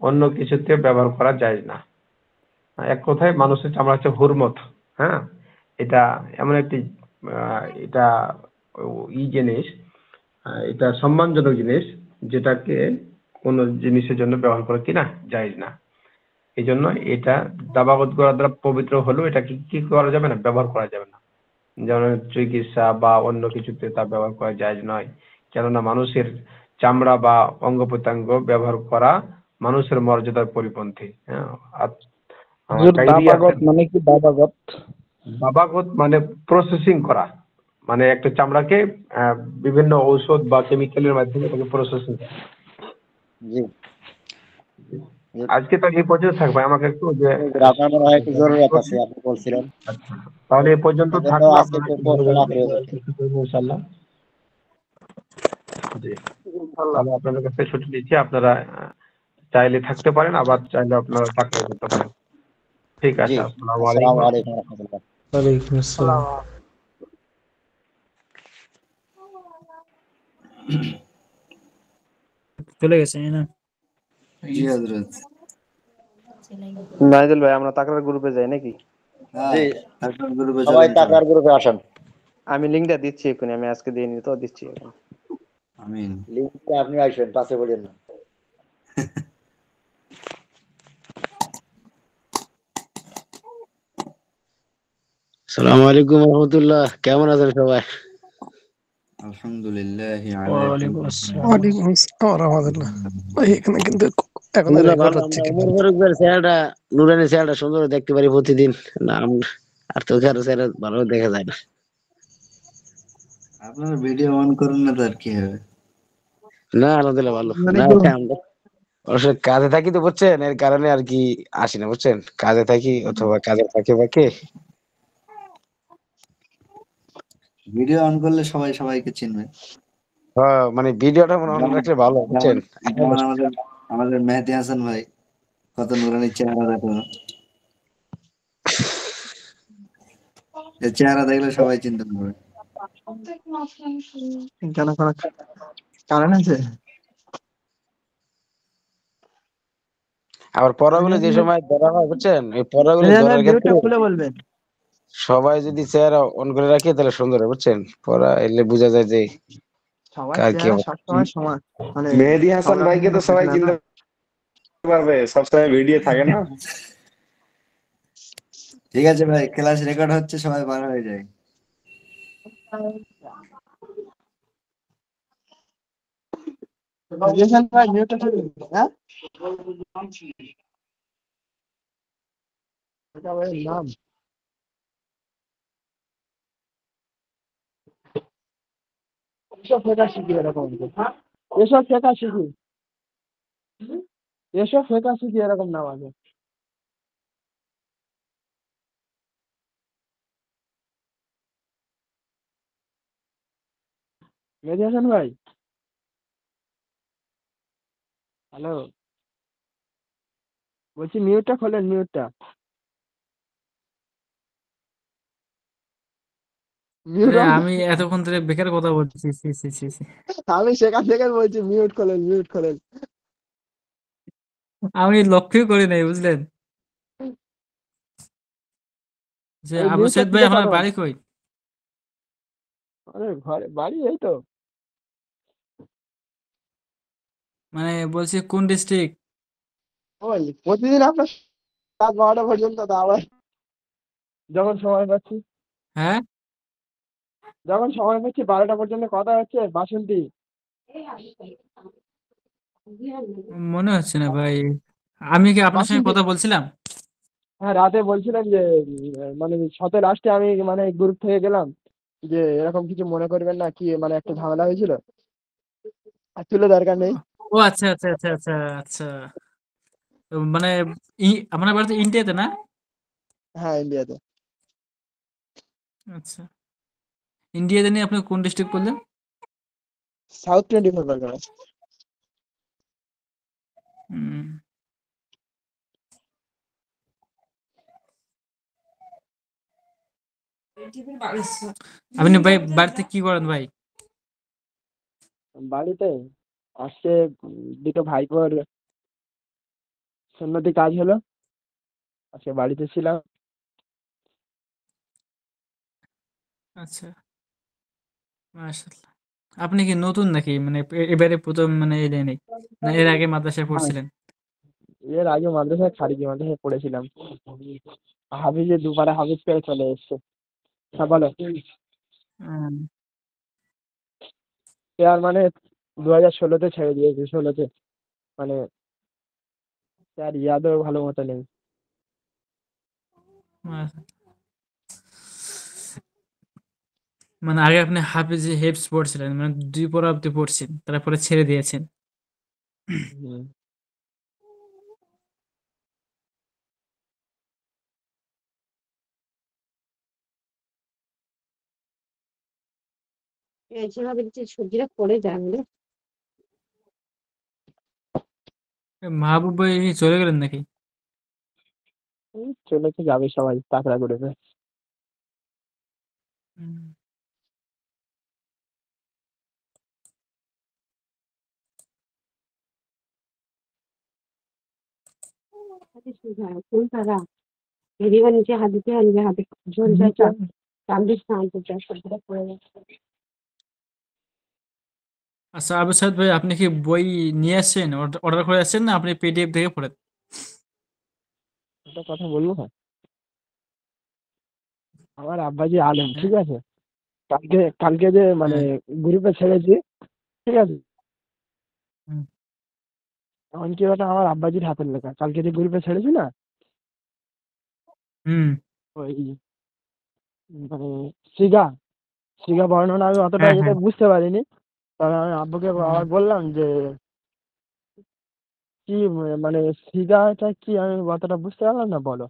অন্য কিছুতে ব্যবহার করা যায় না। এক কথায় মানুষের চামড়া হচ্ছে হুরমত। হ্যাঁ, এটা এমন একটি এটা জিনিস, এটা সম্মানজনক জিনিস, যেটাকে কোন জিনিসের জন্য ব্যবহার করা কিনা জায়েজ না। এই জন্য এটা দাবাগত করার দ্বারা পবিত্র হলেও এটাকে কি করা যাবে না, ব্যবহার করা যাবে না। যেমন চিকিৎসা বা অন্য কিছুতে তা ব্যবহার করা জায়েজ নয়, কেননা মানুষের চামড়া বা অঙ্গ প্রত্যঙ্গ ব্যবহার করা মানুষের মর্যাদার পরিপন্থী। হ্যাঁ, কাইদি আছে, দাবাগত মানে কি? দাবাগত দাবাগত মানে প্রসেসিং করা, মানে একটা চামড়াকে বিভিন্ন ঔষধ বা কেমিক্যালের মাধ্যমে তাকে প্রসেসিং। জি। আজকে তো এই পর্যন্ত থাকবে, আমাকে একটু যে আপনার মনে হয় একটু জরুরত আছে, আপনি বলছিলেন। আচ্ছা, তাহলে এই পর্যন্ত সেজন্য থাকলো। আজকে একটু প্রশ্ন না করে দিচ্ছি। ইনশাআল্লাহ জি, তাহলে আপনাদের কাছে ছুটি দিচ্ছি। আপনারা চাইলে থাকতে পারেন, আবার চাইলে আপনারা চাকরি করতে পারেন। ঠিক আছে, জি, আসসালামু আসসালামু আলাইকুম। আলাইকুম ওয়া রাহমাতুল্লাহ। ওয়ালাইকুম আসসালাম। চলে গেছে না? জি হযরত। নাইজেল ভাই, আমরা তাকরার গ্রুপে যাই নাকি? জি, তাকরার গ্রুপে সবাই চলেন তাকরার গ্রুপে আসেন। আমি লিংকটা দিচ্ছি এক্ষুনি, আমি আজকে দিইনি তো, দিচ্ছি এখন। আমিন। লিংকে আপনি আসবেন, পাশে পড়েন না। আসসালামু আলাইকুম রহমতুল্লাহ, কেমন আছেন সবাই? আলহামদুলিল্লাহ ওয়ালাইকুম আসসালাম। ওয়ালাইকুম আসসালাম রাহমাতুল্লাহ। ভাই এখানে কিন্তু এখন আলহামদুলিল্লাহ রেকর্ড ভালো। হচ্ছে আমরা কিন্তু। ওমর ফারুক ভাইয়ের চেহারাটা, নুরানি চেহারাটা সুন্দর দেখতে পারি প্রতিদিন। না আর তো কারো চেহারা ভালো দেখা যায় না। আপনারা ভিডিও অন করুন না, তার কি হবে? না আলহামদুলিল্লাহ ভালো। মানে না কি আমরা অবশ্য কাজে থাকি তো বুঝছেন, এর কারণে আর কি আসি না বুঝছেন। কাজে থাকি অথবা কাজের ফাঁকে ফাঁকে। ভিডিও অন করলে সবাই সবাইকে চিনবে। মানে ভিডিওটা মনে অন রাখলে ভালো যেমন বুঝছেন। যেমন আমাদের আমাদের মেহেদী হাসান ভাই, কত নুরানি চেহারা দেখো। এর চেহারা দেখলে সবাই চিনতে পারবে। কেন কোনো কারণ আছে? আবার পড়াগুলো যে সময় ধরা হয় বুঝছেন, এই পড়াগুলো ধরার ক্ষেত্রে ভিডিওটা খুলে বলবেন। সবাই যদি চেহারা অন করে রাখে তাহলে সুন্দর হয় বুঝছেন। পড়া এলে বোঝা যায় যে সবার কার কি চেহারা অবস্থা। সবসময় সমান, মানে মেহেদী হাসান সব রকম ভাইকে তো তো সবাই থাকে না। চিনতে পারবে, সবসময় ভিডিও থাকে না। ঠিক আছে ভাই, ক্লাস রেকর্ড হচ্ছে, সবাই বার হয়ে যায়। ভাই মিউটটা খুলে দিন, হ্যাঁ? এটা ভাই নাম। এসব শেখা শিখি এরকম। এসব শেখা শিখি। এসব শেখা শিখি এরকম নাম আছে। মেহেদী হাসান ভাই, হ্যালো, বলছি মিউটটা খোলেন, মিউটটা। মিউট আরে অন আমি এতক্ষণ ধরে বেকার কথা বলছি। সি সি সি সি। আমি সেখান থেকে বলছি মিউট খোলেন, মিউট খোলেন। আমি লক্ষ্য করি নাই, বুঝলেন? যে আরে আবু মিউটটা সৈয়দ ভাই খুলে আপনার ছাড়ুন। বাড়ি কই? আরে ঘরে বাড়ি এই তো। মানে বলছি কোন ডিস্ট্রিক্ট? ওই প্রতিদিন আপনার রাত 12টা পর্যন্ত, তা আবার যখন সময় পাচ্ছি, হ্যাঁ, যখন সময় পাচ্ছি 12টা পর্যন্ত কথা হচ্ছে বাসন্তী। মনে হচ্ছে না ভাই। আমি কি আপনার সঙ্গে বাসন্তী, কথা বলছিলাম? হ্যাঁ রাতে বলছিলেন যে মানে শত লাস্টে আমি মানে গ্রুপ থেকে গেলাম যে এরকম কিছু মনে করবেন না, কি মানে একটা ঝামেলা হয়েছিল, আর তুলে দরকার নেই। ও আচ্ছা আচ্ছা আচ্ছা আচ্ছা আচ্ছা। তো মানে আপনার বাড়ি তো ইন্ডিয়াতে না? হ্যাঁ ইন্ডিয়াতে। আচ্ছা, ইন্ডিয়াতে নিয়ে আপনি কোন ডিস্ট্রিক্ট বললেন? সাউথ 24 পরগনা। হুম। আপনি ভাই বাড়িতে কি করেন ভাই? বাড়িতে আজকে দুটো ভাইপোর সুন্নতি কাজ হলো, আজকে বাড়িতে ছিলাম। আচ্ছা, মাশাআল্লাহ। আপনি কি নতুন নাকি? মানে এবারে ১ম মানে এলেন এই? না এর আগে মাদ্রাসায় হ্যাঁ, পড়ছিলেন? এর আগে মাদ্রাসায় খারিজি মাদ্রাসায় পড়েছিলাম। হাফিজে দুবারে হাফিজ পেয়ে চলে এসছে। হ্যাঁ বলো। উম আর মানে 2016-তে ছেড়ে দিয়েছি, 16-তে। মানে আর ইয়াদও ভালো মতো নেই। আচ্ছা। মানে আগে আপনি হাফিজে হিফজ পড়ছিলেন। মানে ২ পড়া অব্দি পড়ছেন। তারপরে ছেড়ে দিয়েছেন। হুম। যেভাবে যে সবজিটা পড়ে যায় আমাদের। মাহবুব ভাই কি চলে গেলেন নাকি? চলে তো যাবে সবাই তাড়াতাড়ি করে। হুম। Kung tara, hindi man siya haditihan niya hadik John Chacha. Kambis na ang pagkasa ko po. আচ্ছা আবু সাইদ ভাই আপনি কি বই নিয়ে আসছেন? অর্ডার করে আসছেন না আপনি পিডিএফ দেখে পড়েন? একটা কথা বলবো? হ্যাঁ, আমার আব্বাজি আলেম, হ্যাঁ? ঠিক আছে? কালকে কালকে যে মানে হ্যাঁ। গ্রুপে ছেড়েছি, ঠিক আছে? হুম। এমনকি ওটা আমার আব্বাজির হাতের লেখা। কালকে যে গ্রুপে ছেড়েছি না, হুম। ওই মানে সিগা সিগা বর্ণনা আমি অতটা হ্যাঁ, ইয়েতে হ্যাঁ। বুঝতে পারিনি। তবে আমি আব্বুকে হুম। আবার বললাম যে কি মানে সিগাটা কি, আমি অতটা বুঝতে পারলাম না, বলো।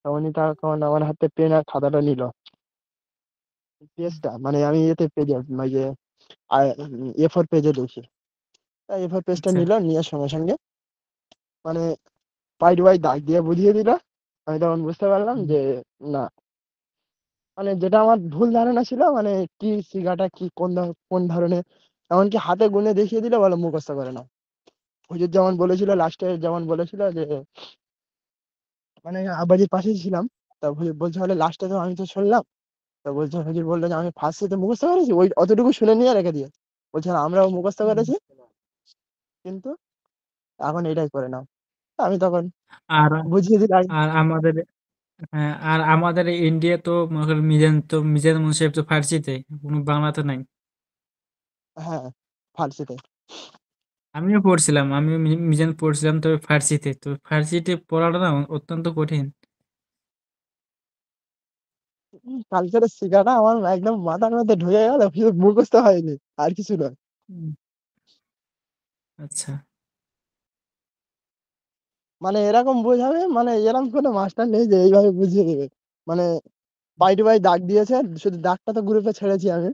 উনি তখন আমার হাতে পেন আর খাতাটা নিল, পেজটা মানে আমি ইয়েতে পেজে মানে যে A4 পেজে দেখি। A4 পেজটা আচ্ছা। নিল, নিয়ে সঙ্গে সঙ্গে মানে পাই টু পাই দাগ দিয়ে বুঝিয়ে দিল। আমি তখন বুঝতে পারলাম হুম। যে না, মানে যেটা আমার ভুল ধারণা ছিল, মানে কি সিগাটা কি কোন ধরনের, এমনকি হাতে গুনে দেখিয়ে দিলে বলো মুখস্থ করে না। হুজুর যেমন বলেছিল লাস্টে, যেমন বলেছিল যে মানে আব্বাজির পাশেই ছিলাম। তা হুজুর বলছে হলে লাস্টে তো আমি তো শুনলাম। তা বলছে হুজুর বললো যে আমি ফার্স্টে মুখস্থ করেছি, ওই অতটুকু শুনে নিয়ে রেখে দিয়ে বলছে না, আমরাও মুখস্থ হুম। করেছি, কিন্তু এখন এটাই করে নাও। আমি তখন আর বুঝিয়ে দিলাম। আর আমাদের হ্যাঁ, আর আমাদের ইন্ডিয়া তো মনে করেন মিজান মুন্সিফ তো ফার্সিতে, কোনো বাংলাতে নাই। হ্যাঁ, ফার্সিতে। আমিও পড়ছিলাম, আমিও মিজান পড়ছিলাম তবে ফার্সিতে। তো ফার্সিতে পড়াটা না অত্যন্ত কঠিন। কালকের শিখাটা আমার একদম মাথার মধ্যে ঢুকে গেল, শুধু মুখস্থ হয়নি আর কিছু নয়। হুম। আচ্ছা। মানে এরকম বোঝাবে, মানে এরকম কোনো মাস্টার নেই যে এইভাবে বুঝিয়ে দেবে। মানে পাই টু পাই দাগ দিয়েছে, শুধু দাগটা তো গ্রুপে ছেড়েছি আমি।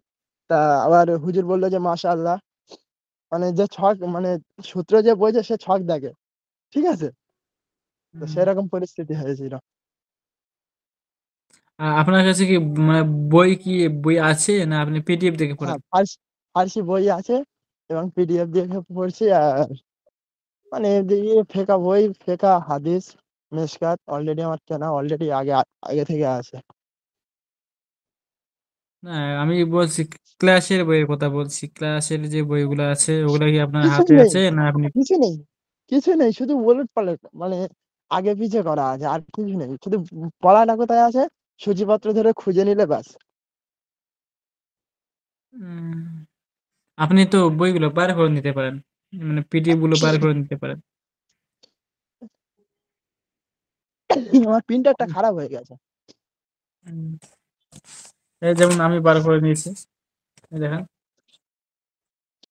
তা আবার হুজুর বললো যে মাশাআল্লাহ, মানে যে ছক মানে সূত্র যে বইছে সে ছক দেখে, ঠিক আছে? তো হুম। সেরকম পরিস্থিতি হয়েছিল। আপনার কাছে কি মানে বই আছে না আপনি পিডিএফ দেখে হ্যাঁ, পড়েন? ফার্সি বই আছে এবং পিডিএফ দেখে পড়ছি। আর মানে এদিকে ফেকা বই, ফেকা হাদিস, মেশকাত অলরেডি আমার কেনা, অলরেডি আগে আগে থেকে আছে। না আমি বলছি ক্লাসের বইয়ের কথা বলছি। ক্লাসের যে বইগুলো আছে ওগুলা কি আপনার কিছু হাতে নেই, আছে না আপনি কিছু নেই, কিছু নেই, শুধু ওলট পালট মানে আগে পিছে করা আছে, আর কিছু নেই। শুধু পড়াটা কোথায় আছে, সূচিপত্র ধরে খুঁজে নিলে ব্যাস। উম, আপনি তো বইগুলো বার করে নিতে পারেন। মানে পিডিএফ গুলো বার করে নিতে পারেন। আমার প্রিন্টারটা খারাপ হয়ে গেছে। উম, এই যেমন আমি বার করে নিয়েছি। এই দেখেন।